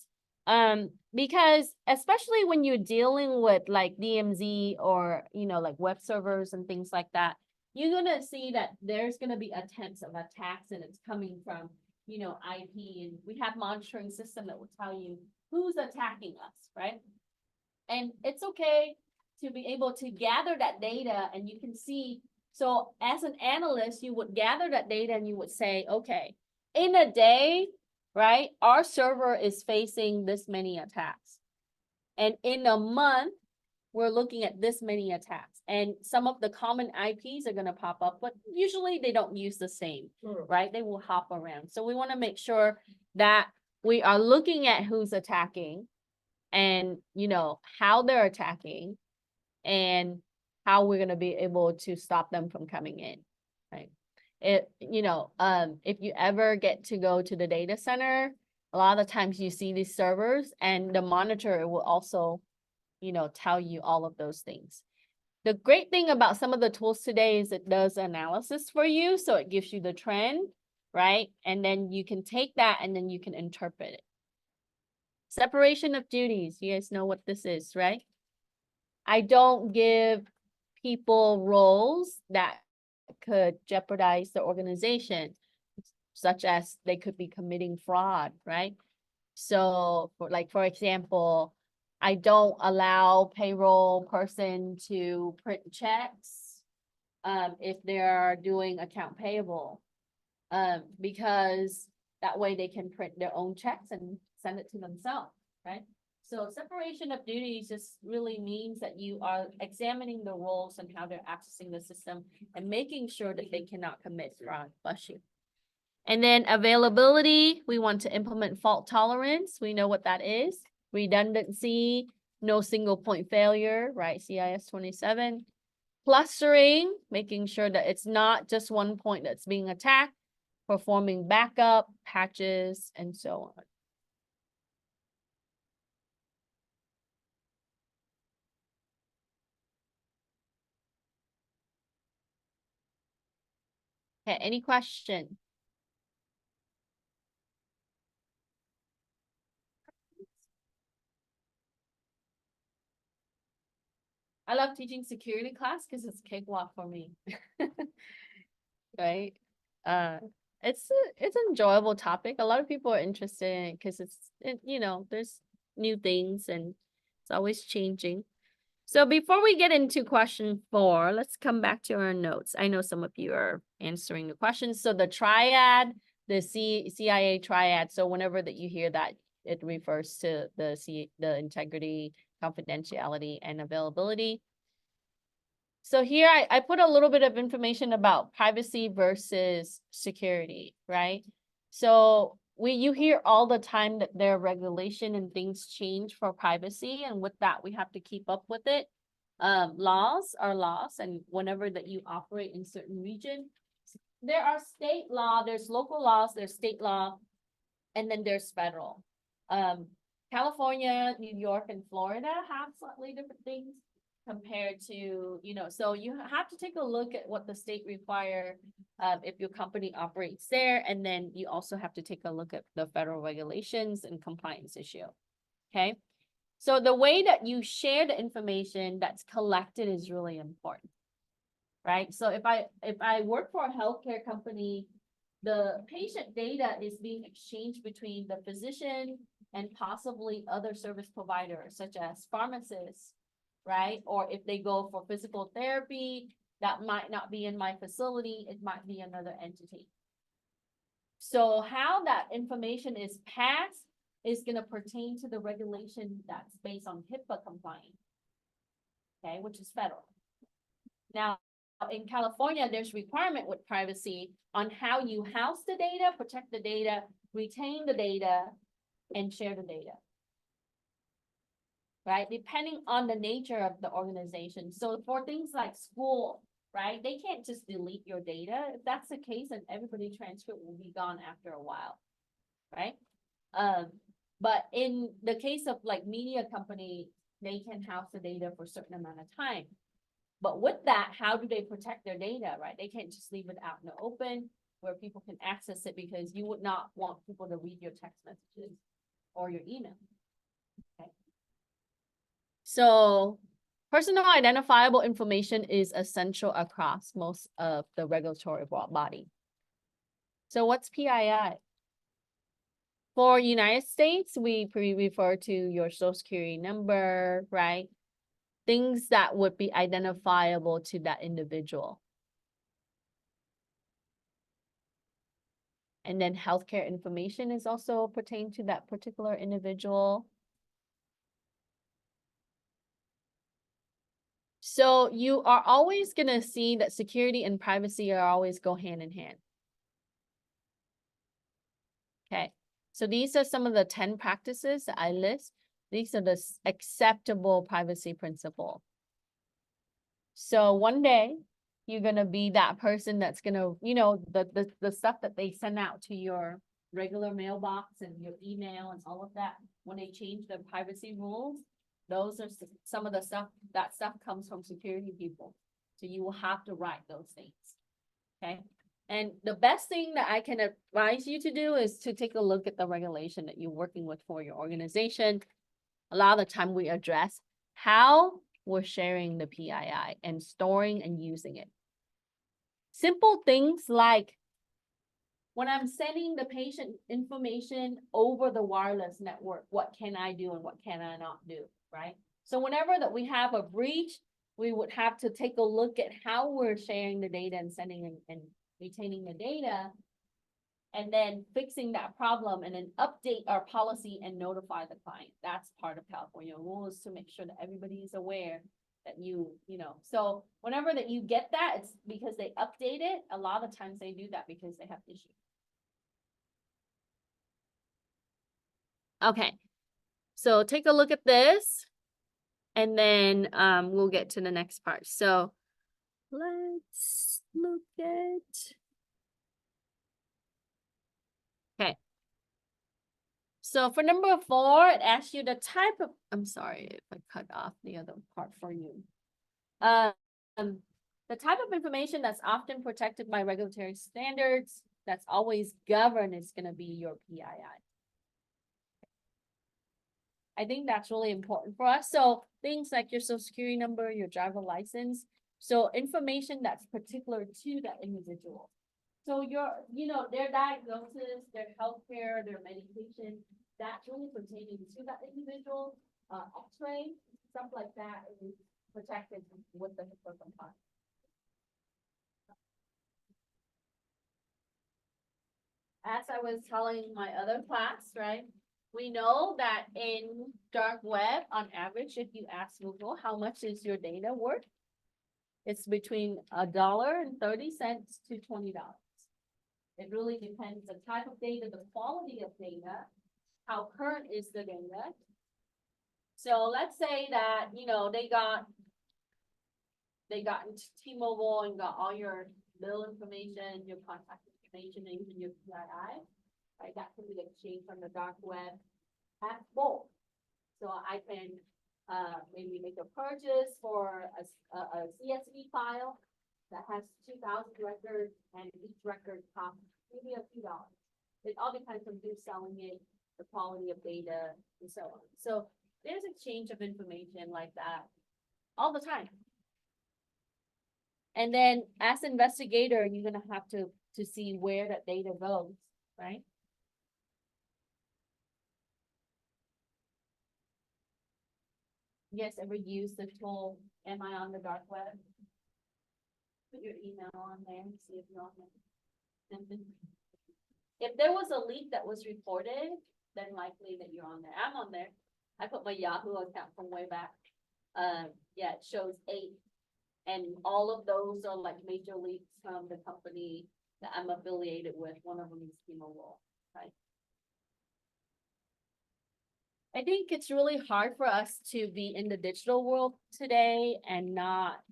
Because especially when you're dealing with like DMZ or, like web servers and things like that, you're gonna see that there's gonna be attempts of attacks and it's coming from, IP, and we have monitoring system that will tell you who's attacking us, right? And it's okay to be able to gather that data and you can see, so as an analyst, you would gather that data and you would say, okay, in a day, right, our server is facing this many attacks. And in a month, we're looking at this many attacks. And some of the common IPs are going to pop up, but usually they don't use the same, right? They will hop around. So we want to make sure that we are looking at who's attacking and, how they're attacking and how we're going to be able to stop them from coming in, right? If you ever get to go to the data center, a lot of the times you see these servers and the monitor will also, tell you all of those things. The great thing about some of the tools today is it does analysis for you. So it gives you the trend, right? And then you can take that and then you can interpret it. Separation of duties. You guys know what this is, right? I don't give people roles that could jeopardize the organization, such as they could be committing fraud, right? So for example, I don't allow payroll person to print checks if they're doing account payable, because that way they can print their own checks and send it to themselves, right? So separation of duties just really means that you are examining the roles and how they're accessing the system and making sure that they cannot commit fraud. Bless you. And then availability, we want to implement fault tolerance. We know what that is. Redundancy, no single point failure, right? CIS 27. Clustering, making sure that it's not just one point that's being attacked, performing backup, patches, and so on. Okay, any question? I love teaching security class because it's cakewalk for me. Right? Uh, it's an enjoyable topic. A lot of people are interested in it because there's new things and it's always changing. So before we get into question 4, let's come back to our notes. I know some of you are answering the questions. So the triad, the CIA triad. So whenever that you hear that, it refers to the integrity, confidentiality, and availability. So here I put a little bit of information about privacy versus security, right? So you hear all the time that there are regulation and things change for privacy, and with that we have to keep up with it. Laws are laws, and whenever that you operate in certain region, there are state law, there's local laws, there's state law, and then there's federal. California, New York, and Florida have slightly different things compared to, so you have to take a look at what the state require if your company operates there, and then you also have to take a look at the federal regulations and compliance issue. Okay, so the way that you share the information that's collected is really important, right? So if I work for a healthcare company, the patient data is being exchanged between the physician and possibly other service providers such as pharmacists, right? Or if they go for physical therapy, that might not be in my facility, it might be another entity. So how that information is passed is going to pertain to the regulation that's based on HIPAA compliance, okay, which is federal. Now, in California, there's requirement with privacy on how you house the data, protect the data, retain the data, and share the data. Right? Depending on the nature of the organization. So for things like school, right? They can't just delete your data. If that's the case, then everybody's transcript will be gone after a while, right? But in the case of like media company, they can house the data for a certain amount of time. But with that, how do they protect their data, right? They can't just leave it out in the open where people can access it, because you would not want people to read your text messages or your email. Okay. So personal identifiable information is essential across most of the regulatory body. So what's PII? For United States, we refer to your social security number, right? Things that would be identifiable to that individual. And then healthcare information is also pertain to that particular individual. So you are always going to see that security and privacy are always go hand in hand. Okay, so these are some of the 10 practices that I list. These are the acceptable privacy principle. So one day you're going to be that person that's going to, the stuff that they send out to your regular mailbox and your email and all of that, when they change the privacy rules, those are some of the stuff, that stuff comes from security people. So you will have to write those things, okay? And the best thing that I can advise you to do is to take a look at the regulation that you're working with for your organization. A lot of the time we address how we're sharing the PII and storing and using it. Simple things like when I'm sending the patient information over the wireless network, what can I do and what can I not do, right? So whenever that we have a breach, we would have to take a look at how we're sharing the data and sending and retaining the data, and then fixing that problem, and then update our policy and notify the client. That's part of California rules, to make sure that everybody is aware that so whenever that you get that, it's because they update it. A lot of times they do that because they have issues. Okay, so take a look at this. And then we'll get to the next part. So let's look at. Okay. So for number 4, it asks you the type of, I'm sorry if I cut off the other part for you. The type of information that's often protected by regulatory standards, that's always governed, is going to be your PII. I think that's really important for us. So things like your social security number, your driver license, so information that's particular to that individual. So their diagnosis, their healthcare, their medication, that's really pertaining to that individual. X-ray, stuff like that is protected with the HIPAA compliance. As I was telling my other class, right? We know that in dark web, on average, if you ask Google, how much is your data worth? It's between $1.30 to $20. It really depends the type of data, the quality of data, how current is the data. So let's say that, they got into T-Mobile and got all your bill information, your contact information, and even your PII. Right, that can be exchanged from the dark web at bulk. So I can maybe make a purchase for a CSV file that has 2,000 records, and each record costs maybe a few dollars. It all depends on who's selling it, the quality of data, and so on. So there's exchange of information like that all the time. And then as investigator, you're gonna have to see where that data goes, right? You guys ever use the tool, am I on the dark web? Put your email on there and see if you're on there. If there was a leak that was reported, then likely that you're on there. I'm on there. I put my Yahoo account from way back. Yeah, it shows 8. And all of those are like major leaks from the company that I'm affiliated with. One of them is T-Mobile, right? I think it's really hard for us to be in the digital world today and not,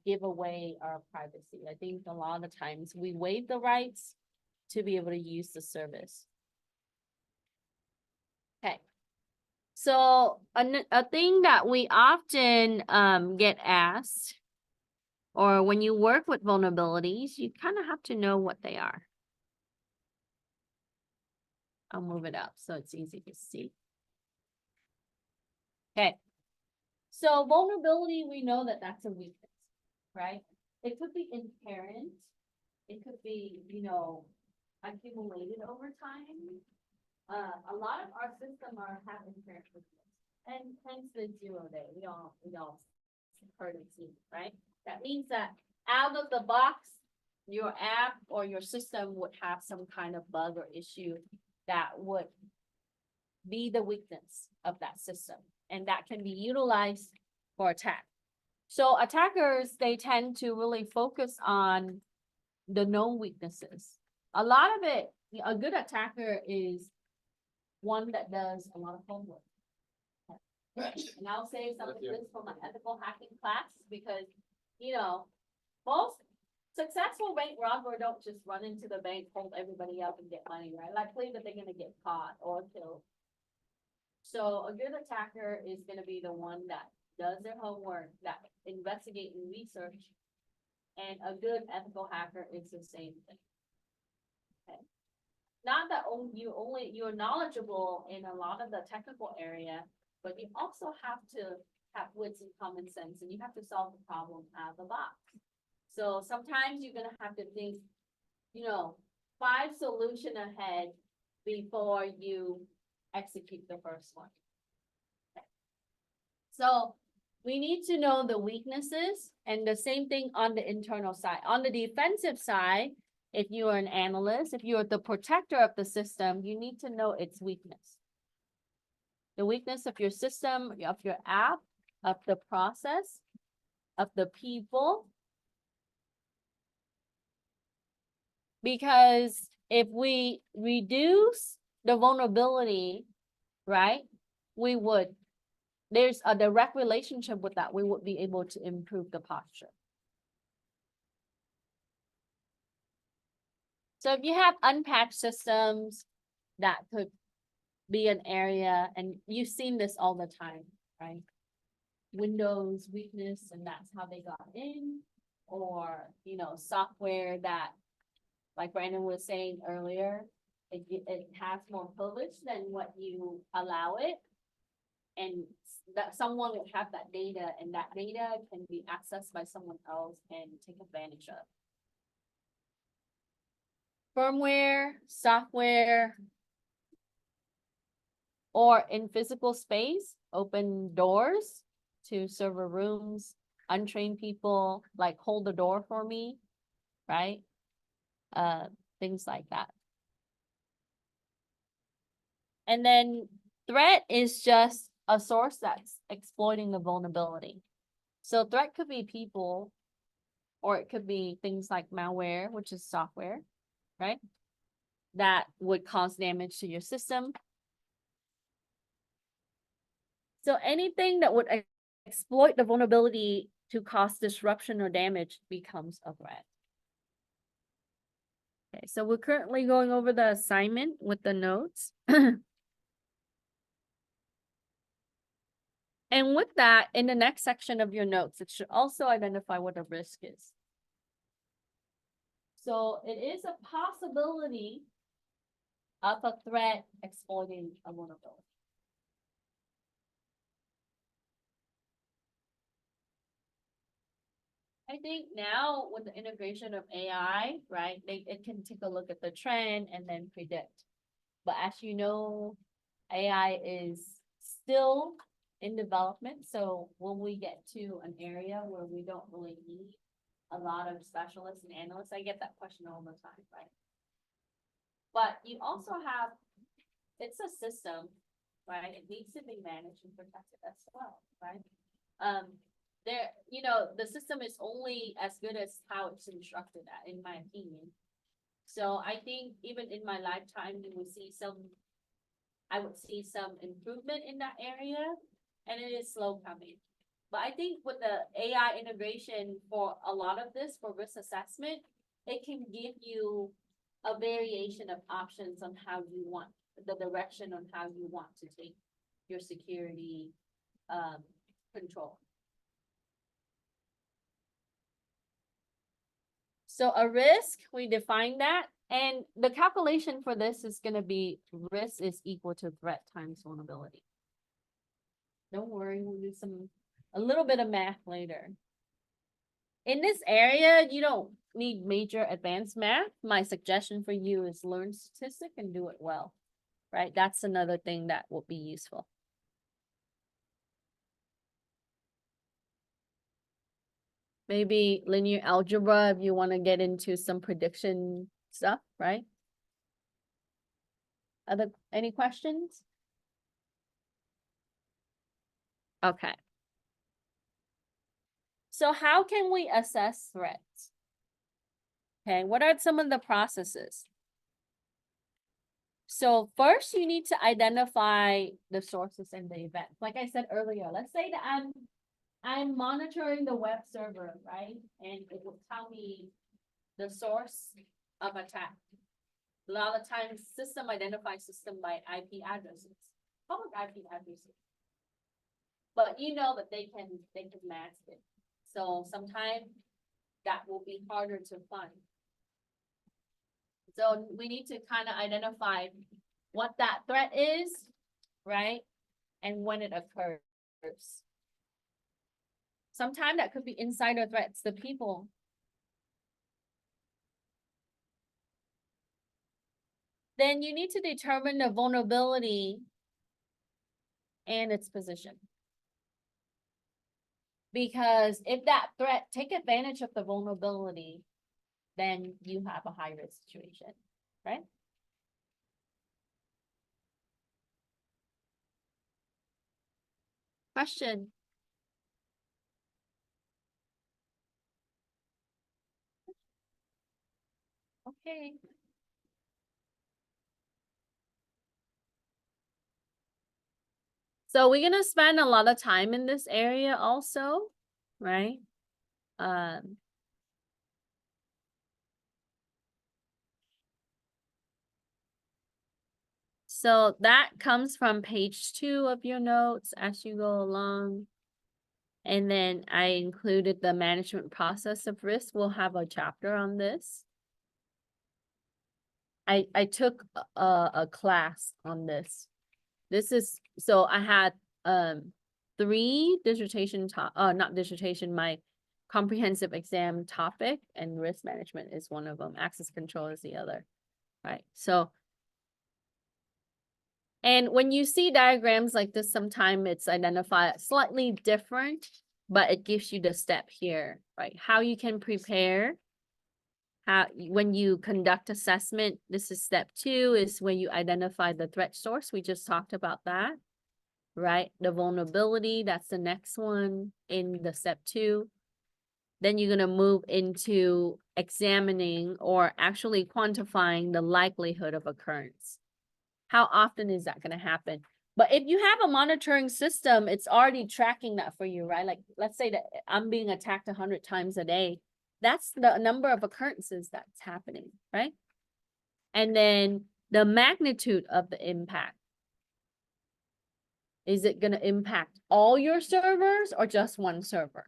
give away our privacy. I think a lot of times we waive the rights to be able to use the service. Okay. So a thing that we often get asked, or when you work with vulnerabilities, you kind of have to know what they are. I'll move it up so it's easy to see. Okay. So vulnerability, we know that that's a weakness, right? It could be inherent. It could be, accumulated over time. A lot of our system have inherent weakness, and hence the 0 day. We all heard and seen, right? That means that out of the box, your app or your system would have some kind of bug or issue that would be the weakness of that system, and that can be utilized for attack. So attackers, they tend to really focus on the known weaknesses. A lot of it, a good attacker is one that does a lot of homework. And I'll say some of this from my ethical hacking class, because, most successful bank robbers don't just run into the bank, hold everybody up and get money, right? Likely that they're gonna get caught or killed. So a good attacker is gonna be the one that does their homework, that investigate and research. And a good ethical hacker is the same thing. Okay. Not that you're knowledgeable in a lot of the technical area, but you also have to have wits and common sense, and you have to solve the problem out of the box. So sometimes you're gonna have to think, 5 solutions ahead before you execute the first one. Okay. So we need to know the weaknesses, and the same thing on the internal side. On the defensive side, if you are an analyst, if you're the protector of the system, you need to know its weakness. The weakness of your system, of your app, of the process, of the people. Because if we reduce the vulnerability right? We would, there's a direct relationship with that. We would be able to improve the posture. So if you have unpatched systems, that could be an area, and you've seen this all the time, right? Windows weakness, and that's how they got in, or, you know, software that, like Brandon was saying earlier, it has more privilege than what you allow it. And that someone would have that data, and that data can be accessed by someone else and take advantage of. Firmware, software, or in physical space, open doors to server rooms, untrained people, like hold the door for me, right? Things like that. And then threat is just a source that's exploiting the vulnerability. So threat could be people, or it could be things like malware, which is software, right? That would cause damage to your system. So anything that would exploit the vulnerability to cause disruption or damage becomes a threat. Okay, so we're currently going over the assignment with the notes. And with that, in the next section of your notes, it should also identify what a risk is. So it is a possibility of a threat exploiting a vulnerability. I think now with the integration of AI, right, it can take a look at the trend and then predict. But as you know, AI is still in development. So when we get to an area where we don't really need a lot of specialists and analysts, I get that question all the time, right? But you also have, it's a system, right? It needs to be managed and protected as well, right? There, you know, the system is only as good as how it's instructed at, in my opinion. So I think even in my lifetime, you will see I would see some improvement in that area, and it is slow coming. But I think with the AI integration for a lot of this, for risk assessment, it can give you a variation of options on how you want, the direction on how you want to take your security control. So a risk, we define that, and the calculation for this is going to be risk is equal to threat times vulnerability. Don't worry, we'll do a little bit of math later. In this area, you don't need major advanced math. My suggestion for you is learn statistic and do it well, right? That's another thing that will be useful. Maybe linear algebra if you want to get into some prediction stuff, right? Any questions? Okay. So how can we assess threats? Okay, what are some of the processes? So first you need to identify the sources and the event. Like I said earlier, let's say that I'm monitoring the web server, right? And it will tell me the source of attack. A lot of times system identifies system by IP addresses, public IP addresses. But you know that they can mask it. So sometimes that will be harder to find. So we need to kind of identify what that threat is, right? And when it occurs. Sometimes that could be insider threats to people. Then you need to determine the vulnerability and its position. Because if that threat take advantage of the vulnerability, then you have a high risk situation, right? Question. Okay. So we're gonna spend a lot of time in this area also, right? So that comes from page 2 of your notes as you go along. And then I included the management process of risk. We'll have a chapter on this. I took a class on this. This is, so I had 3 dissertation not dissertation, my comprehensive exam topic, and risk management is one of them. Access control is the other, right? So, and when you see diagrams like this, sometimes it's identified slightly different, but it gives you the step here, right? How you can prepare. How, when you conduct assessment, this is step 2, is when you identify the threat source. We just talked about that, right? The vulnerability, that's the next one in the step 2. Then you're going to move into examining or actually quantifying the likelihood of occurrence. How often is that going to happen? But if you have a monitoring system, it's already tracking that for you, right? Like, let's say that I'm being attacked 100 times a day. That's the number of occurrences that's happening, right? And then the magnitude of the impact. Is it going to impact all your servers or just one server?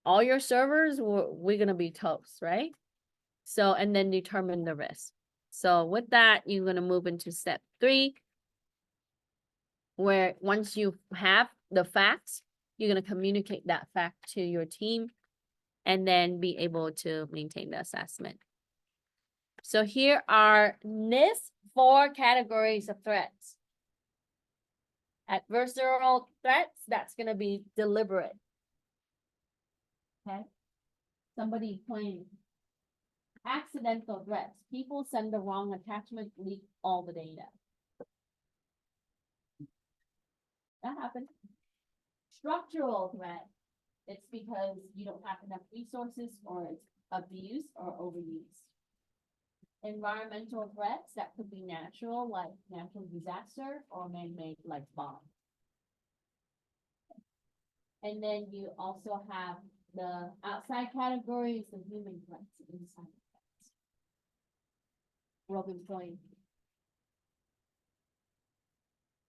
All your servers, we're going to be toast, right? So, and then determine the risk. So with that, you're going to move into step 3, where once you have the facts, you're going to communicate that fact to your team and then be able to maintain the assessment. So here are NIST 4 categories of threats. Adversarial threats, that's going to be deliberate. Okay. Somebody claims. Accidental threats. People send the wrong attachment, leak all the data. That happens. Structural threat. It's because you don't have enough resources, or it's abused or overused. Environmental threats, that could be natural, like natural disaster, or man-made, like bombs. And then you also have the outside categories, the human threats, inside threats. Broken point.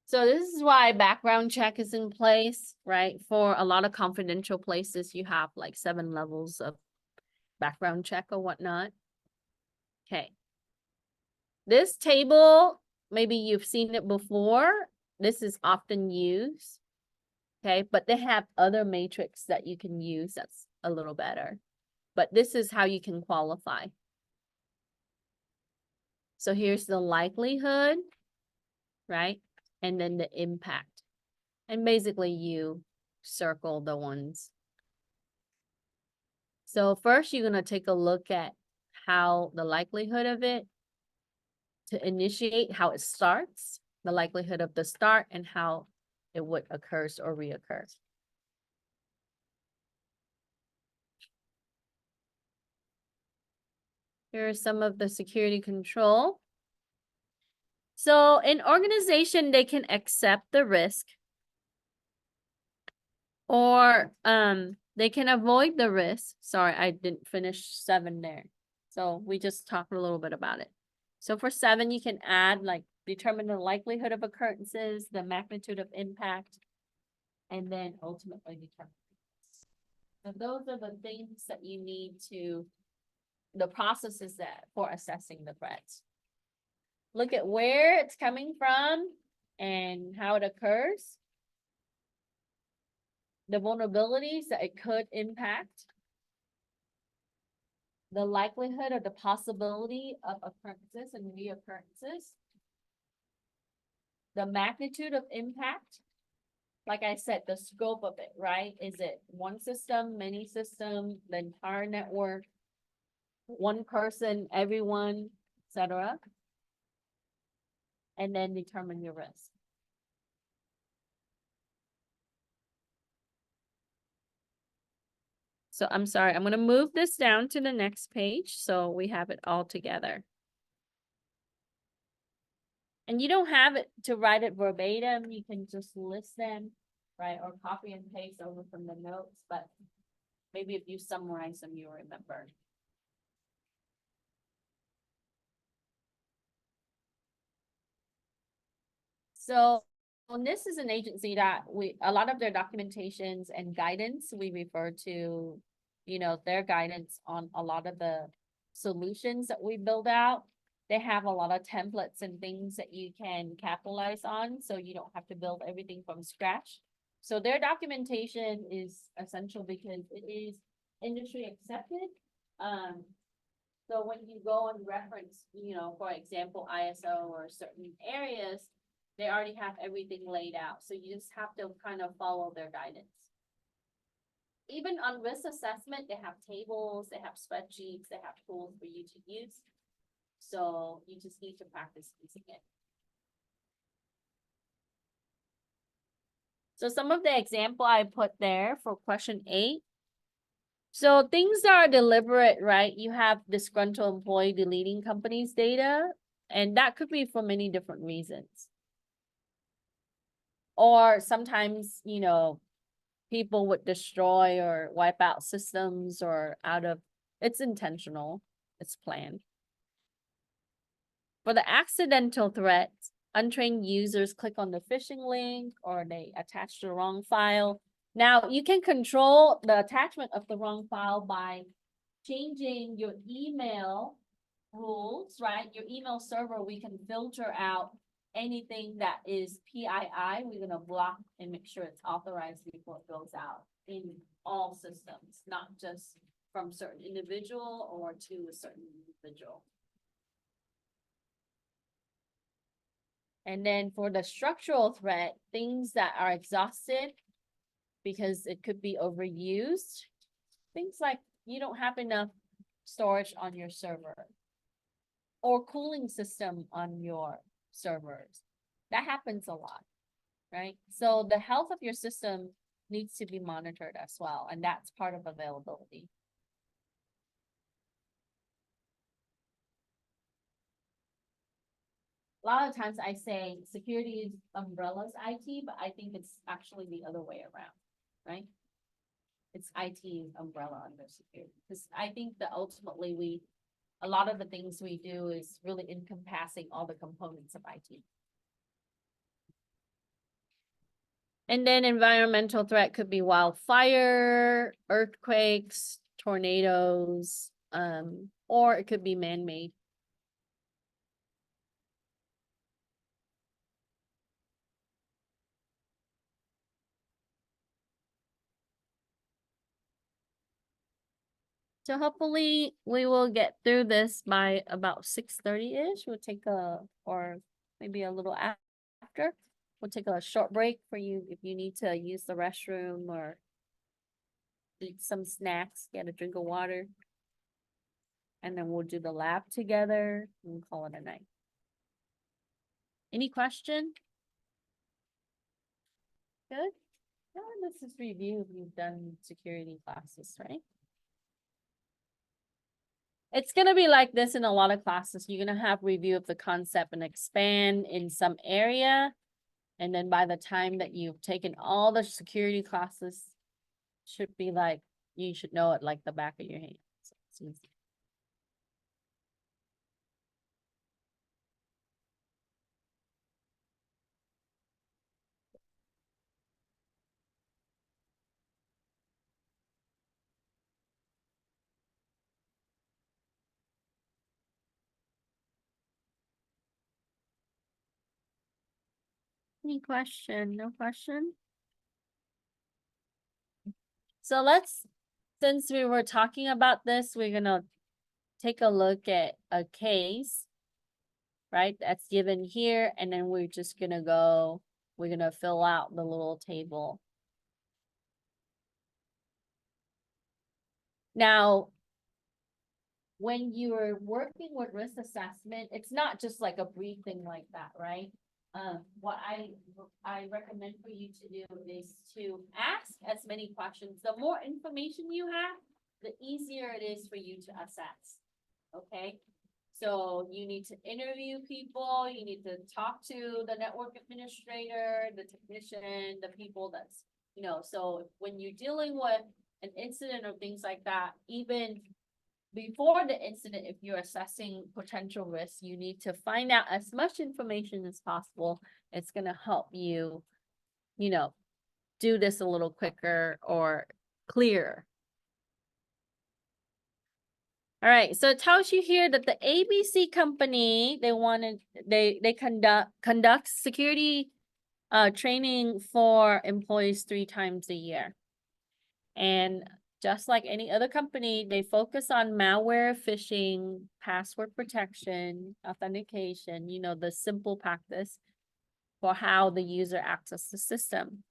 So this is why background check is in place, right? For a lot of confidential places, you have like 7 levels of background check or whatnot. Okay. This table, maybe you've seen it before. This is often used. Okay, but they have other matrix that you can use that's a little better. But this is how you can qualify. So here's the likelihood, right? And then the impact. And basically you circle the ones. So first you're going to take a look at how the likelihood of it to initiate, how it starts, the likelihood of the start, and how it would occur or reoccur. Here are some of the security control. So in organization, they can accept the risk, or they can avoid the risk. Sorry, I didn't finish 7 there. So we just talked a little bit about it. So for 7, you can add, like, determine the likelihood of occurrences, the magnitude of impact, and then ultimately determine. So those are the things that you need to, the processes that for assessing the threats. Look at where it's coming from and how it occurs. The vulnerabilities that it could impact. The likelihood or the possibility of occurrences and reoccurrences. The magnitude of impact. Like I said, the scope of it, right? Is it one system, many systems, the entire network, one person, everyone, etc. And then determine your risk. So I'm sorry, I'm going to move this down to the next page so we have it all together. And you don't have it to write it verbatim, you can just list them, right, or copy and paste over from the notes, but maybe if you summarize them, you'll remember. So, and this is an agency that a lot of their documentations and guidance, we refer to, you know, their guidance on a lot of the solutions that we build out. They have a lot of templates and things that you can capitalize on, so you don't have to build everything from scratch. So their documentation is essential because it is industry accepted. So when you go and reference, you know, for example, ISO or certain areas, they already have everything laid out, so you just have to kind of follow their guidance. Even on risk assessment, they have tables, they have spreadsheets, they have tools for you to use. So you just need to practice using it. So some of the example I put there for question 8. So things that are deliberate, right? You have disgruntled employee deleting company's data, and that could be for many different reasons. Or sometimes, you know, people would destroy or wipe out systems or it's intentional, it's planned. For the accidental threats, untrained users click on the phishing link or they attach the wrong file. Now you can control the attachment of the wrong file by changing your email rules, right? Your email server, we can filter out anything that is PII. We're gonna block and make sure it's authorized before it goes out in all systems, not just from certain individual or to a certain individual. And then for the structural threat, things that are exhausted because it could be overused. Things like you don't have enough storage on your server or cooling system on your servers. That happens a lot, right? So the health of your system needs to be monitored as well, and that's part of availability. A lot of times I say security is umbrellas IT, but I think it's actually the other way around, right? It's IT umbrella under security, because I think that ultimately a lot of the things we do is really encompassing all the components of IT. And then environmental threat could be wildfire, earthquakes, tornadoes, or it could be man-made. So hopefully we will get through this by about 6:30-ish. We'll take or maybe a little after. We'll take a short break for you if you need to use the restroom or eat some snacks, get a drink of water. And then we'll do the lab together and call it a night. Any question? Good. Now let's just review if you've done security classes, right? It's gonna be like this in a lot of classes. You're gonna have review of the concept and expand in some area. And then by the time that you've taken all the security classes, should be like, you should know it like the back of your hand. So it's easy. Any question? No question? So since we were talking about this, we're gonna take a look at a case, right? That's given here, and then we're just gonna we're gonna fill out the little table. Now, when you're working with risk assessment, it's not just like a brief thing like that, right? What I recommend for you to do is to ask as many questions. The more information you have, the easier it is for you to assess, okay? So you need to interview people, you need to talk to the network administrator, the technician, the people that's, so when you're dealing with an incident or things like that, even before the incident, if you're assessing potential risks, you need to find out as much information as possible. It's gonna help you, do this a little quicker or clearer. All right, so it tells you here that the ABC company, they conduct security training for employees 3 times a year. And just like any other company, they focus on malware, phishing, password protection, authentication, the simple practice for how the user accesses the system.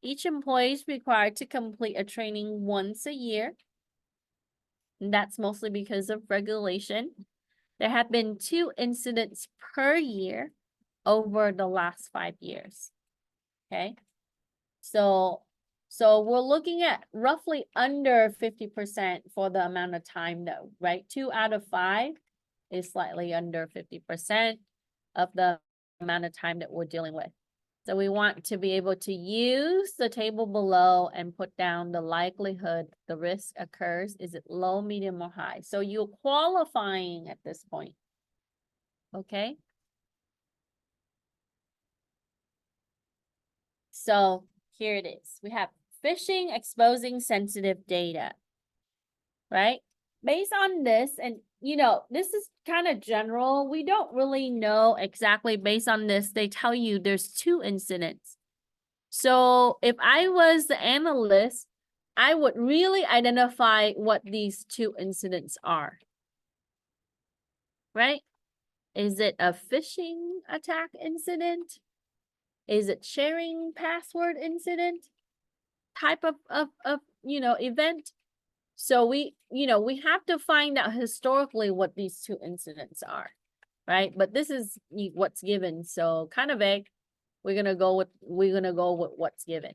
Each employee is required to complete a training once a year. And that's mostly because of regulation. There have been 2 incidents per year over the last 5 years. Okay. So we're looking at roughly under 50% for the amount of time that, right? 2 out of 5 is slightly under 50% of the amount of time that we're dealing with. So we want to be able to use the table below and put down the likelihood the risk occurs. Is it low, medium, or high? So you're qualifying at this point. Okay. So here it is. We have phishing exposing sensitive data, right? Based on this, and this is kind of general. We don't really know exactly based on this. They tell you there's 2 incidents. So if I was the analyst, I would really identify what these 2 incidents are, right? Is it a phishing attack incident? Is it sharing password incident type of event? So we have to find out historically what these 2 incidents are, right? But this is what's given, so kind of vague. We're gonna go with what's given.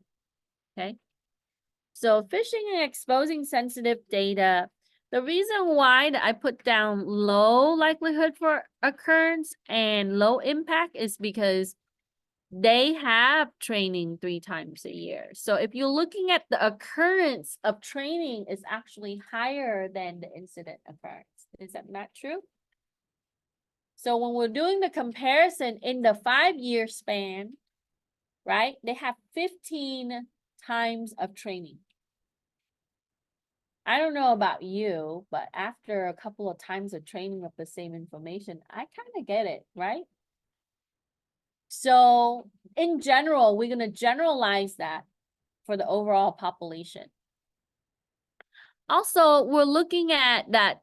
Okay. So phishing and exposing sensitive data. The reason why I put down low likelihood for occurrence and low impact is because they have training 3 times a year. So if you're looking at the occurrence of training is actually higher than the incident occurrence. Is that not true? So when we're doing the comparison in the 5-year span, right, they have 15 times of training. I don't know about you, but after a couple of times of training of the same information, I kind of get it, right? So in general, we're going to generalize that for the overall population. Also, we're looking at that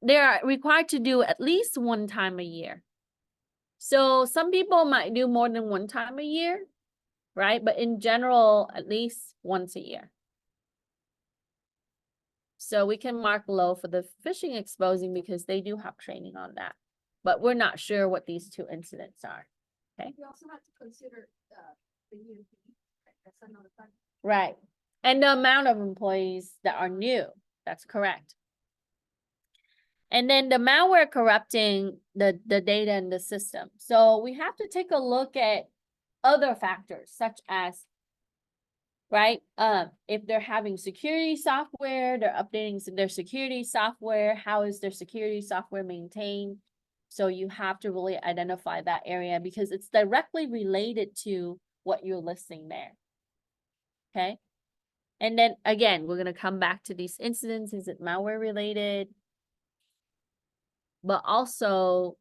they are required to do at least 1 time a year. So some people might do more than 1 time a year, right? But in general, at least once a year. So we can mark low for the phishing exposing because they do have training on that. But we're not sure what these 2 incidents are. Okay. You also have to consider the EMP. That's another factor. Right. And the amount of employees that are new. That's correct. And then the malware corrupting the data in the system. So we have to take a look at other factors such as, right? If they're having security software, they're updating their security software. How is their security software maintained? So you have to really identify that area because it's directly related to what you're listing there. Okay. And then again, we're going to come back to these incidents. Is it malware related? But also,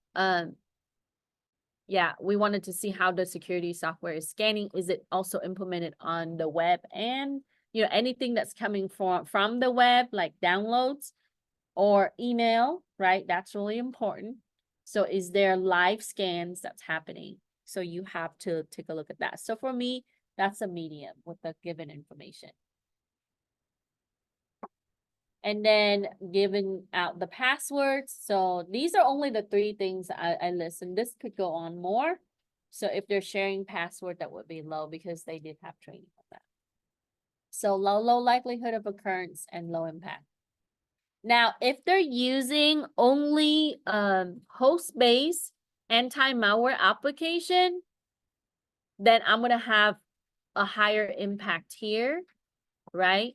yeah, we wanted to see how the security software is scanning. Is it also implemented on the web and, anything that's coming from the web, like downloads or email, right? That's really important. So is there live scans that's happening? So you have to take a look at that. So for me, that's a medium with the given information. And then giving out the passwords. So these are only the 3 things I listed. This could go on more. So if they're sharing password, that would be low because they did have training on that. So low likelihood of occurrence and low impact. Now, if they're using only host-based anti-malware application, then I'm gonna have a higher impact here, right?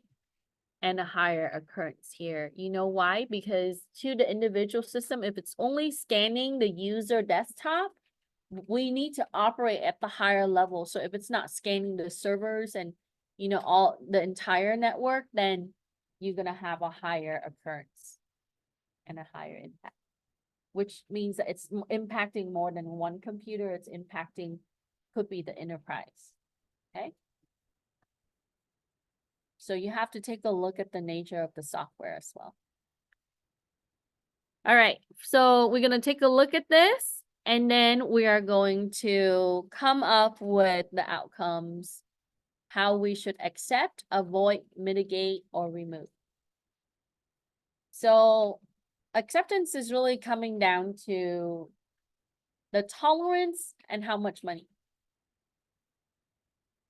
And a higher occurrence here. You know why? Because to the individual system, if it's only scanning the user desktop, we need to operate at the higher level. So if it's not scanning the servers and, you know, all the entire network, then you're gonna have a higher occurrence and a higher impact, which means that it's impacting more than one computer. It's impacting, could be the enterprise. Okay. So you have to take a look at the nature of the software as well. All right, so we're gonna take a look at this, and then we are going to come up with the outcomes, how we should accept, avoid, mitigate, or remove. So acceptance is really coming down to the tolerance and how much money.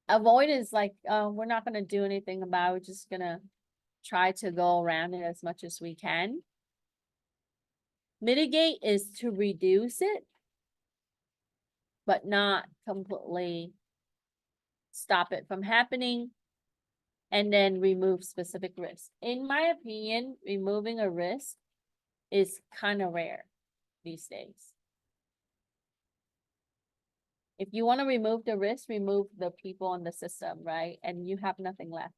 Avoid is like, we're not gonna do anything about it, we're just gonna try to go around it as much as we can. Mitigate is to reduce it, but not completely stop it from happening, and then remove specific risks. In my opinion, removing a risk is kind of rare these days. If you want to remove the risk, remove the people in the system, right? And you have nothing left.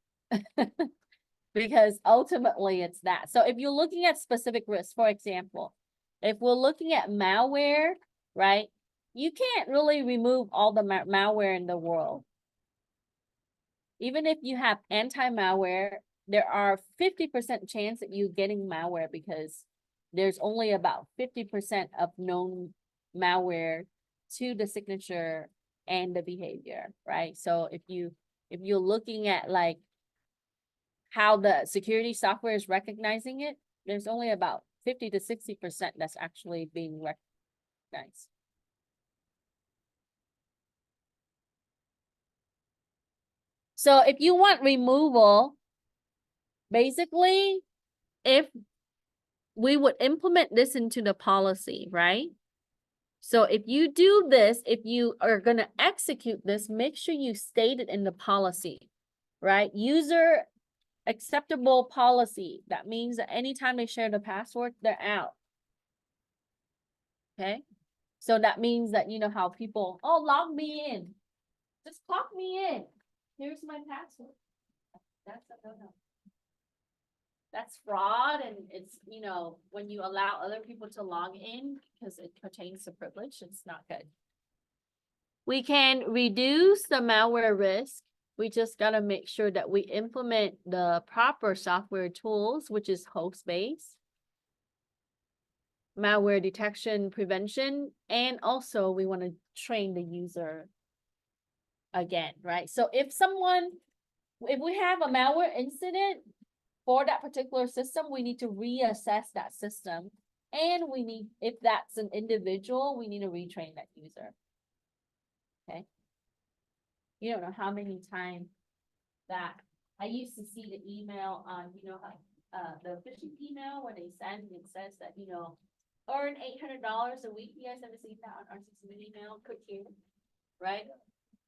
Because ultimately it's that. So if you're looking at specific risks, for example, if we're looking at malware, right? You can't really remove all the malware in the world. Even if you have anti-malware, there are 50% chance that you're getting malware because there's only about 50% of known malware to the signature and the behavior, right? So if you're looking at like how the security software is recognizing it, there's only about 50 to 60% that's actually being recognized. So if you want removal, basically, if we would implement this into the policy, right? So if you do this, if you are going to execute this, make sure you state it in the policy, right? User acceptable policy. That means that anytime they share the password, they're out. Okay. So that means that, you know how people, oh, log me in. Just clock me in. Here's my password. That's a no-no. That's fraud, and it's, you know, when you allow other people to log in because it pertains to privilege, it's not good. We can reduce the malware risk. We just got to make sure that we implement the proper software tools, which is host-based, malware detection prevention, and also we want to train the user again, right? So if we have a malware incident for that particular system, we need to reassess that system. And we need, if that's an individual, we need to retrain that user. Okay. You don't know how many times that I used to see the email on, you know, the phishing email where they send and it says that, you know, earn $800 a week. You guys ever seen that on our system email? Click here, right?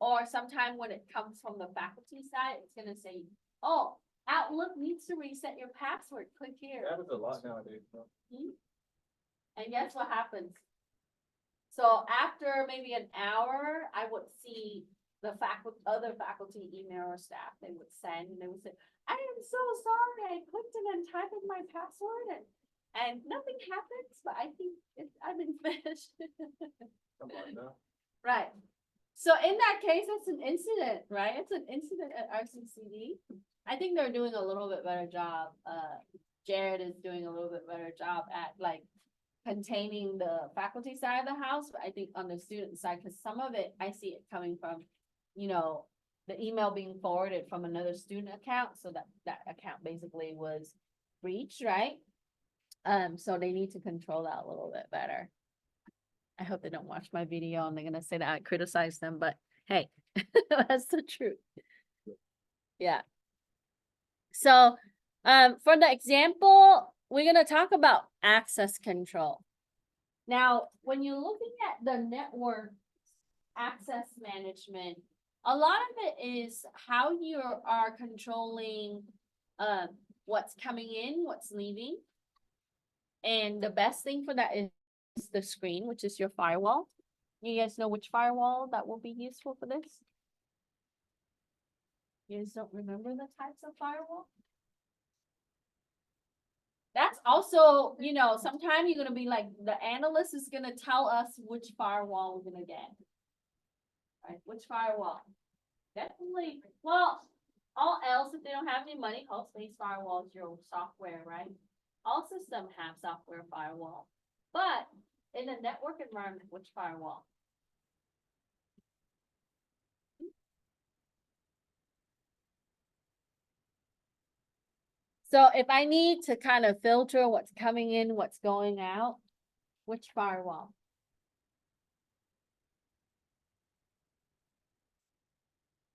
Or sometime when it comes from the faculty side, it's gonna say, oh, Outlook needs to reset your password. Click here. That happens a lot nowadays, bro. And guess what happens? So after maybe an hour, I would see the other faculty email or staff, they would send, and they would say, I am so sorry, I clicked and then typed in my password and nothing happens, but I think I've been fished. Come on now. Right. So in that case, it's an incident, right? It's an incident at RCCD. I think they're doing a little bit better job. Jared is doing a little bit better job at like containing the faculty side of the house, but I think on the student side, because some of it, I see it coming from, you know, the email being forwarded from another student account. So that account basically was breached, right? So they need to control that a little bit better. I hope they don't watch my video and they're gonna say that I criticize them, but hey, that's the truth. Yeah. So, for the example, we're gonna talk about access control. Now, when you're looking at the network access management, a lot of it is how you are controlling what's coming in, what's leaving. And the best thing for that is the screen, which is your firewall. You guys know which firewall that will be useful for this? You guys don't remember the types of firewall? That's also, you know, sometimes you're gonna be like, the analyst is gonna tell us which firewall we're gonna get. Right, which firewall? Definitely, well, all else, if they don't have any money, host-based firewall is your software, right? All systems have software firewall, but in a network environment, which firewall? So if I need to kind of filter what's coming in, what's going out, which firewall?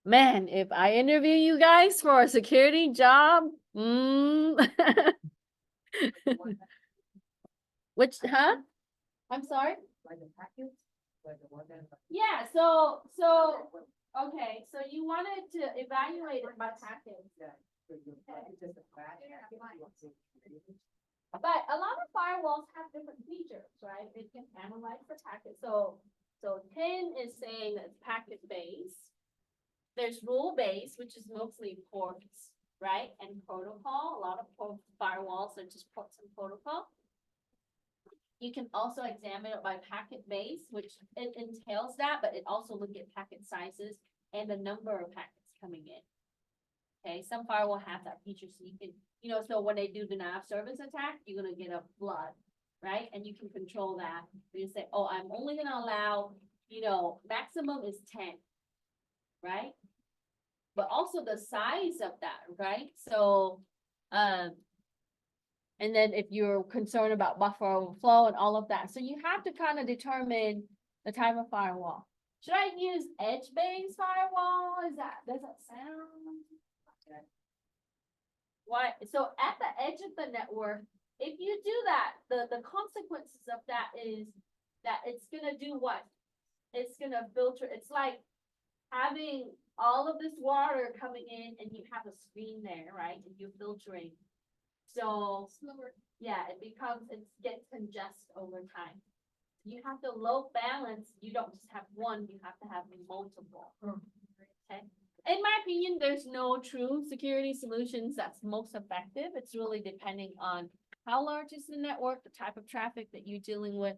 Man, if I interview you guys for a security job, which, huh? I'm sorry? Like a package, like a one. Yeah, okay, so you wanted to evaluate it by package. But a lot of firewalls have different features, right? It can analyze the packet. So 10 is saying that it's packet based. There's rule based, which is mostly ports, right? And protocol. A lot of firewalls are just ports and protocol. You can also examine it by packet base, which it entails that, but it also look at packet sizes and the number of packets coming in. Okay, some firewall have that feature, so you can, you know, so when they do denial of service attack, you're gonna get a flood, right? And you can control that. You say, oh, I'm only gonna allow, you know, maximum is 10, right? But also the size of that, right? So, and then if you're concerned about buffer overflow and all of that, so you have to kind of determine the type of firewall. Should I use edge-based firewall? Does that sound? Okay. Why? So at the edge of the network, if you do that, the consequences of that is that it's gonna do what? It's gonna filter. It's like having all of this water coming in and you have a screen there, right? And you're filtering. So slower, yeah, it gets congested over time. You have to load balance. You don't just have one, you have to have multiple. Okay. In my opinion, there's no true security solutions that's most effective. It's really depending on how large is the network, the type of traffic that you're dealing with,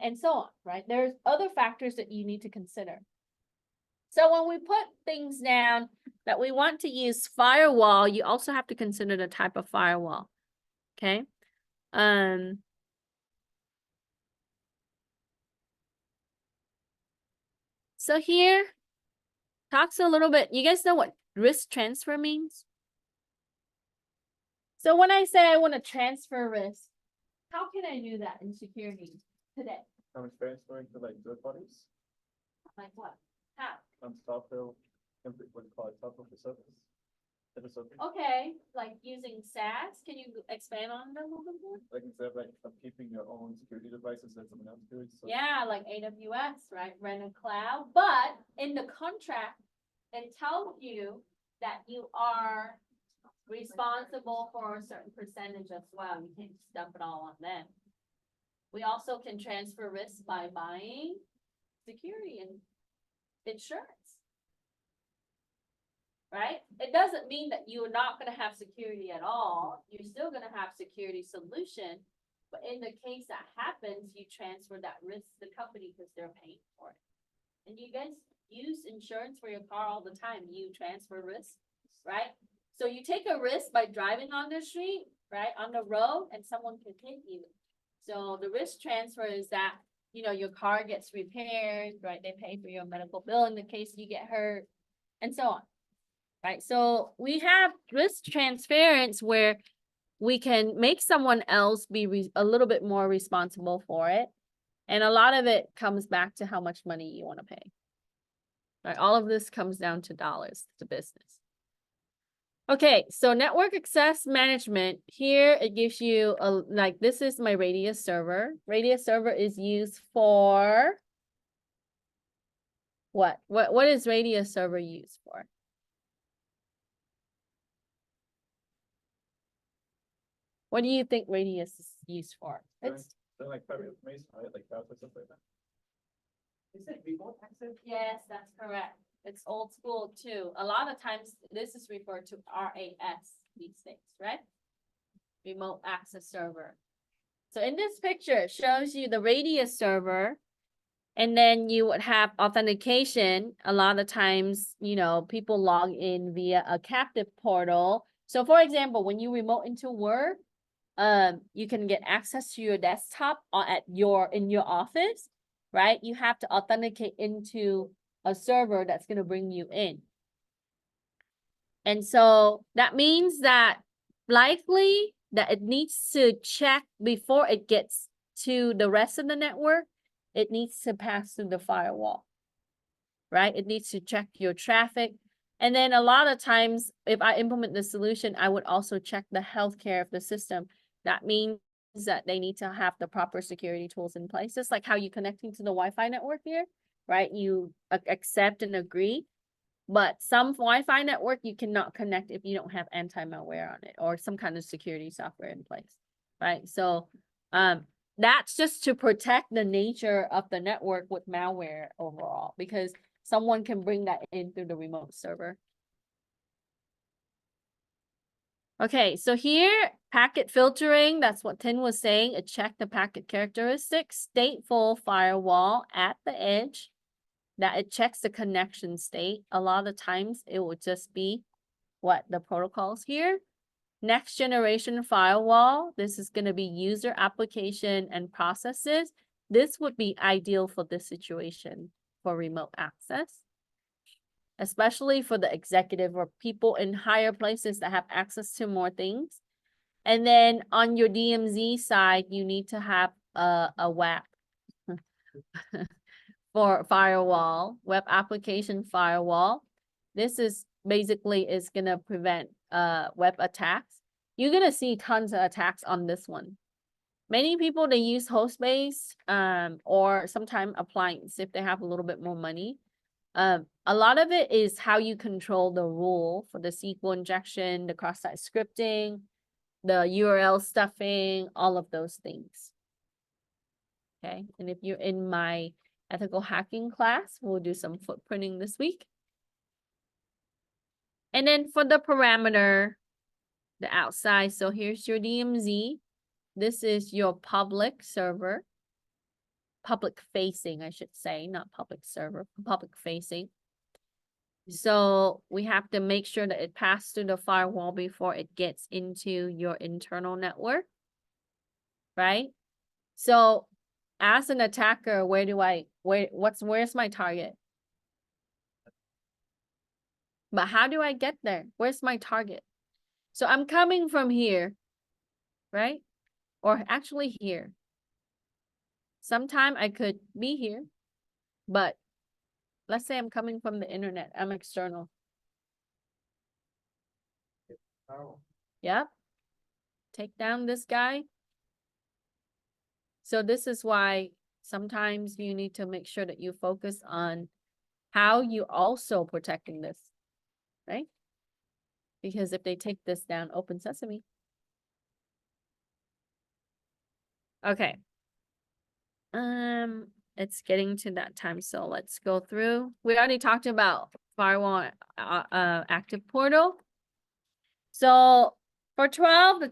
and so on, right? There's other factors that you need to consider. So when we put things down that we want to use firewall, you also have to consider the type of firewall. Okay. So here talks a little bit. You guys know what risk transfer means? So when I say I want to transfer risk, how can I do that in security today? I'm transferring to like third parties. Like what? How? On top of, what do you call it, top of the surface? Okay, like using SaaS, can you expand on that a little bit more? Like instead of like keeping your own security devices and someone else doing. So Yeah, like AWS, right? Rent a cloud, but in the contract, it tells you that you are responsible for a certain percentage as well. You can't just dump it all on them. We also can transfer risk by buying security and insurance. Right? It doesn't mean that you're not gonna have security at all. You're still gonna have security solution. But in the case that happens, you transfer that risk to the company because they're paying for it. And you guys use insurance for your car all the time. You transfer risk, right? So you take a risk by driving on the street, right, on the road, and someone can hit you. So the risk transfer is that, you know, your car gets repaired, right? They pay for your medical bill in the case you get hurt, and so on. Right, so we have risk transference where we can make someone else be a little bit more responsible for it. And a lot of it comes back to how much money you want to pay. Right, all of this comes down to dollars to business. Okay, so network access management, here it gives you a, like, this is my Radius server. Radius server is used for what? What is Radius server used for? What do you think Radius is used for? It's, Then like private information, right? Like passwords, stuff like that. Is it remote access? yes, that's correct. It's old school too. A lot of times this is referred to RAS these days, right? Remote access server. So in this picture, it shows you the Radius server. And then you would have authentication. A lot of times, you know, people log in via a captive portal. So for example, when you remote into work, you can get access to your desktop in your office, right? You have to authenticate into a server that's going to bring you in. And so that means that likely that it needs to check before it gets to the rest of the network. It needs to pass through the firewall, right? It needs to check your traffic. And then a lot of times, if I implement the solution, I would also check the healthcare of the system. That means that they need to have the proper security tools in place. Just like how you connecting to the Wi-Fi network here, right? You accept and agree. But some Wi-Fi network you cannot connect if you don't have anti-malware on it or some kind of security software in place, right? So that's just to protect the nature of the network with malware overall, because someone can bring that in through the remote server. Okay, so here, packet filtering, that's what Tin was saying. It checked the packet characteristics, stateful firewall at the edge, that it checks the connection state. A lot of times it will just be what the protocols here. Next generation firewall, this is going to be user application and processes. This would be ideal for this situation for remote access, especially for the executive or people in higher places that have access to more things. And then on your DMZ side, you need to have a WAF for firewall, web application firewall. This is basically is going to prevent web attacks. You're going to see tons of attacks on this one. Many people, they use host-based or sometimes appliance if they have a little bit more money. A lot of it is how you control the rule for the SQL injection, the cross-site scripting, the URL stuffing, all of those things. Okay, and if you're in my ethical hacking class, we'll do some footprinting this week. And then for the parameter, the outside, so here's your DMZ. This is your public server. Public facing, I should say, not public server, public facing. So we have to make sure that it passes through the firewall before it gets into your internal network, right? So as an attacker, where's my target? But how do I get there? Where's my target? So I'm coming from here, right? Or actually here. Sometime I could be here, but let's say I'm coming from the internet. I'm external. Oh, Yep. Take down this guy. So this is why sometimes you need to make sure that you focus on how you also protecting this, right? Because if they take this down, open sesame. Okay. It's getting to that time, so let's go through. We already talked about firewall active portal. So for 12,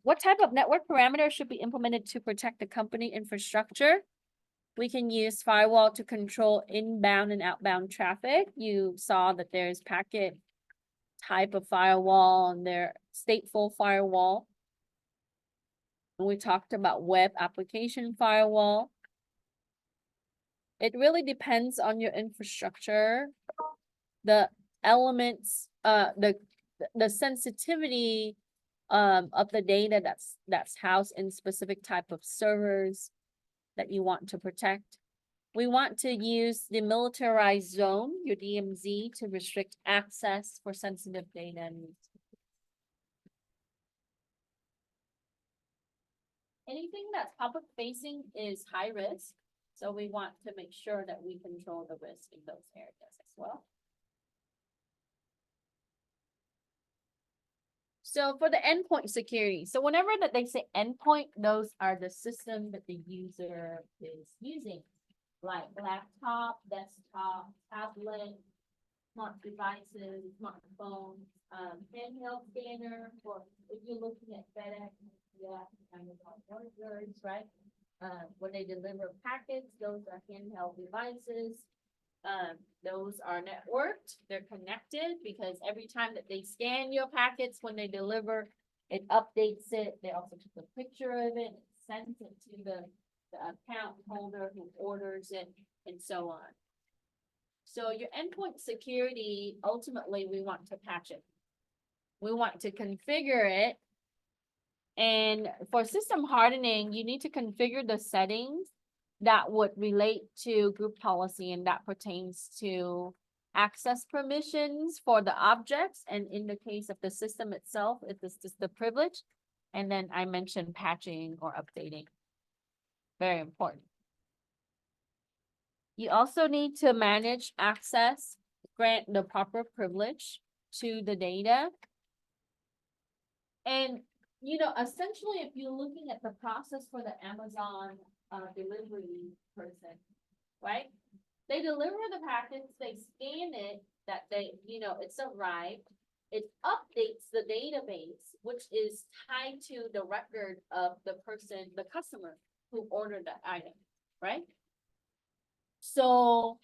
what type of network parameter should be implemented to protect the company infrastructure? We can use firewall to control inbound and outbound traffic. You saw that there's packet type of firewall and their stateful firewall. We talked about web application firewall. It really depends on your infrastructure, the elements, the sensitivity of the data that's housed in specific type of servers that you want to protect. we want to use the militarized zone, your DMZ, to restrict access for sensitive data. Anything that's public facing is high risk, so we want to make sure that we control the risk in those areas as well. So for the endpoint security, so whenever that they say endpoint, those are the system that the user is using, like laptop, desktop, tablet, smart devices, smartphone, handheld scanner, or if you're looking at FedEx, yeah, Amazon orders, right? When they deliver packets, those are handheld devices. Those are networked, they're connected, because every time that they scan your packets, when they deliver, it updates it. They also took a picture of it, sends it to the account holder who orders it, and so on. So your endpoint security, ultimately, we want to patch it. We want to configure it. And for system hardening, you need to configure the settings that would relate to group policy, and that pertains to access permissions for the objects. And in the case of the system itself, if this is the privilege. And then I mentioned patching or updating. Very important. You also need to manage access, grant the proper privilege to the data. And, you know, essentially, if you're looking at the process for the Amazon delivery person, right? They deliver the packets, they scan it, that they, you know, it's arrived. It updates the database, which is tied to the record of the person, the customer who ordered the item, right? So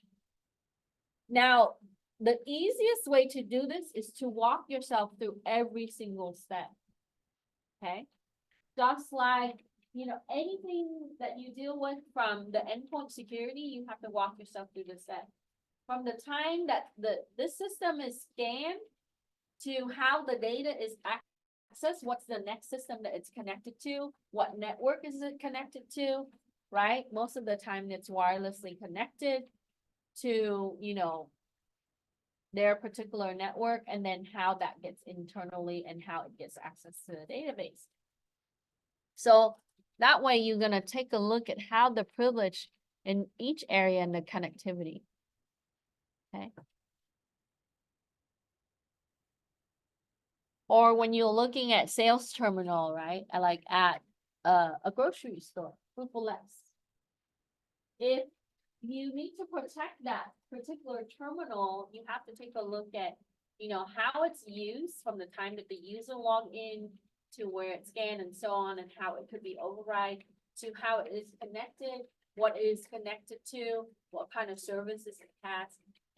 now the easiest way to do this is to walk yourself through every single step. Okay, just like, you know, anything that you deal with from the endpoint security, you have to walk yourself through the step. From the time that this system is scanned to how the data is accessed, what's the next system that it's connected to, what network is it connected to, right? Most of the time it's wirelessly connected to, you know, their particular network, and then how that gets internally and how it gets access to the database. So that way you're gonna take a look at how the privilege in each area and the connectivity. Okay. Or when you're looking at sales terminal, right? Like at a grocery store, less. If you need to protect that particular terminal, you have to take a look at, you know, how it's used from the time that the user logged in to where it's scanned and so on, and how it could be override to how it is connected, what it is connected to, what kind of services it has,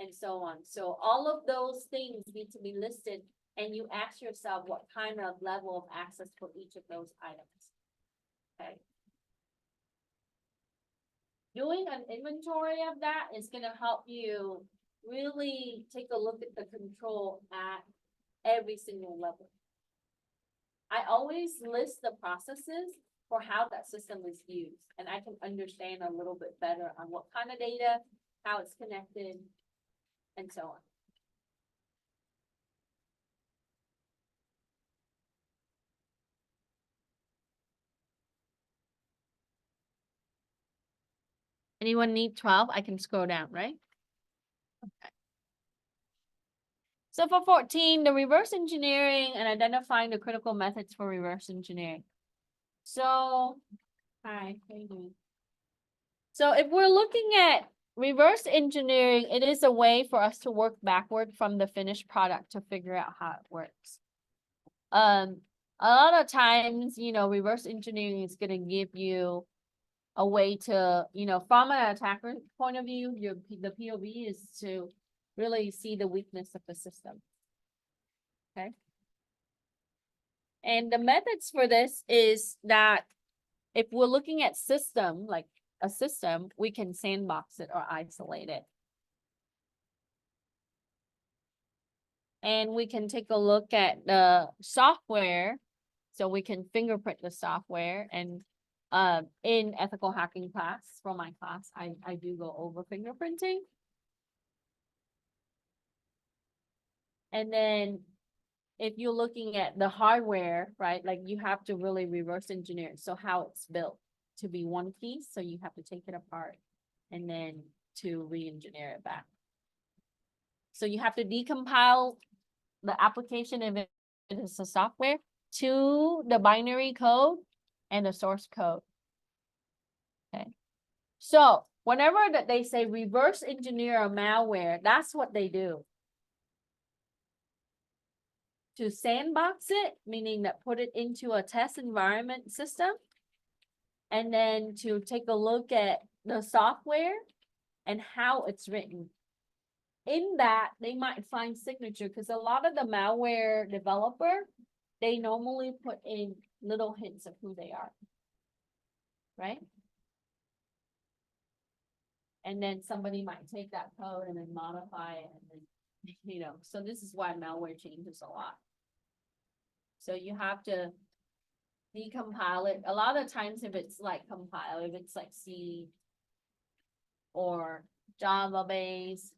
and so on. So all of those things need to be listed, and you ask yourself what kind of level of access for each of those items. Okay. Doing an inventory of that is gonna help you really take a look at the control at every single level. I always list the processes for how that system is used, and I can understand a little bit better on what kind of data, how it's connected, and so on. Anyone need 12? I can scroll down, right? Okay. So for 14, the reverse engineering and identifying the critical methods for reverse engineering. So, hi, how you doing? So if we're looking at reverse engineering, it is a way for us to work backward from the finished product to figure out how it works. A lot of times, you know, reverse engineering is going to give you a way to, you know, from an attacker point of view, the POV is to really see the weakness of the system. Okay. And the methods for this is that if we're looking at system, like a system, we can sandbox it or isolate it. And we can take a look at the software. So we can fingerprint the software and in ethical hacking class, for my class, I do go over fingerprinting. And then if you're looking at the hardware, right, like you have to really reverse engineer. So how it's built to be one piece, so you have to take it apart and then to re-engineer it back. So you have to decompile the application if it is a software to the binary code and the source code. Okay. So whenever that they say reverse engineer a malware, that's what they do. To sandbox it, meaning that put it into a test environment system, and then to take a look at the software and how it's written. In that, they might find signature, because a lot of the malware developer, they normally put in little hints of who they are. Right? And then somebody might take that code and then modify it, and then, you know, so this is why malware changes a lot. So you have to decompile it. A lot of times if it's like compile, if it's like C or Java based,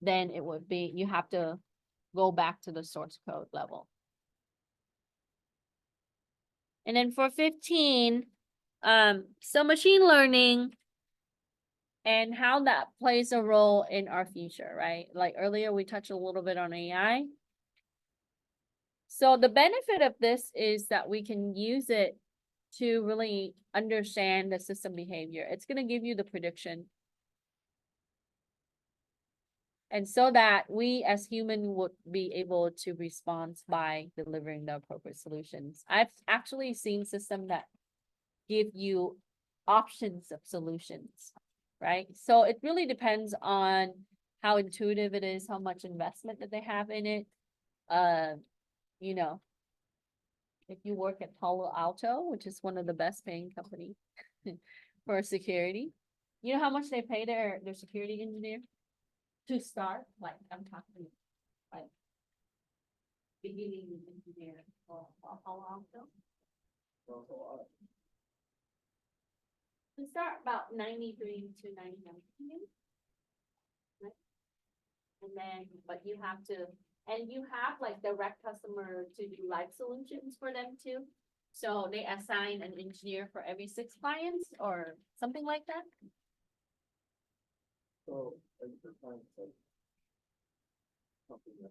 then it would be, you have to go back to the source code level. And then for 15, so machine learning and how that plays a role in our future, right? Like earlier, we touched a little bit on AI. So the benefit of this is that we can use it to really understand the system behavior. It's going to give you the prediction. And so that we as human would be able to respond by delivering the appropriate solutions. I've actually seen systems that give you options of solutions, right? So it really depends on how intuitive it is, how much investment that they have in it. You know, if you work at Palo Alto, which is one of the best paying companies for security, you know how much they pay their security engineer to start? Like, I'm talking like beginning engineer for Palo Alto. To start about 93 to 99. Right? And then, but you have to, and you have like direct customer to do live solutions for them too. So they assign an engineer for every 6 clients or something like that. So, like, the client said, something that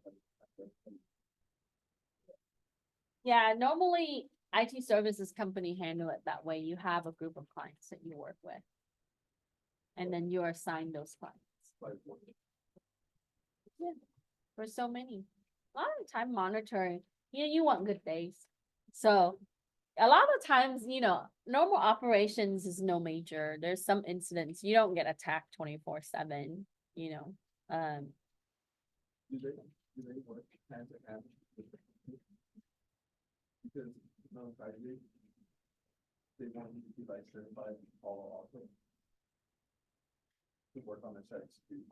Yeah, normally IT services company handle it that way. You have a group of clients that you work with. And then you assign those clients. like, Yeah, for so many. A lot of time monitoring, you want good days. So a lot of times, you know, normal operations is no major. There's some incidents, you don't get attacked 24/7, you know. do they work hand in hand with the company? Because, ideally, they want you to be like certified all also to work on the cybersecurity.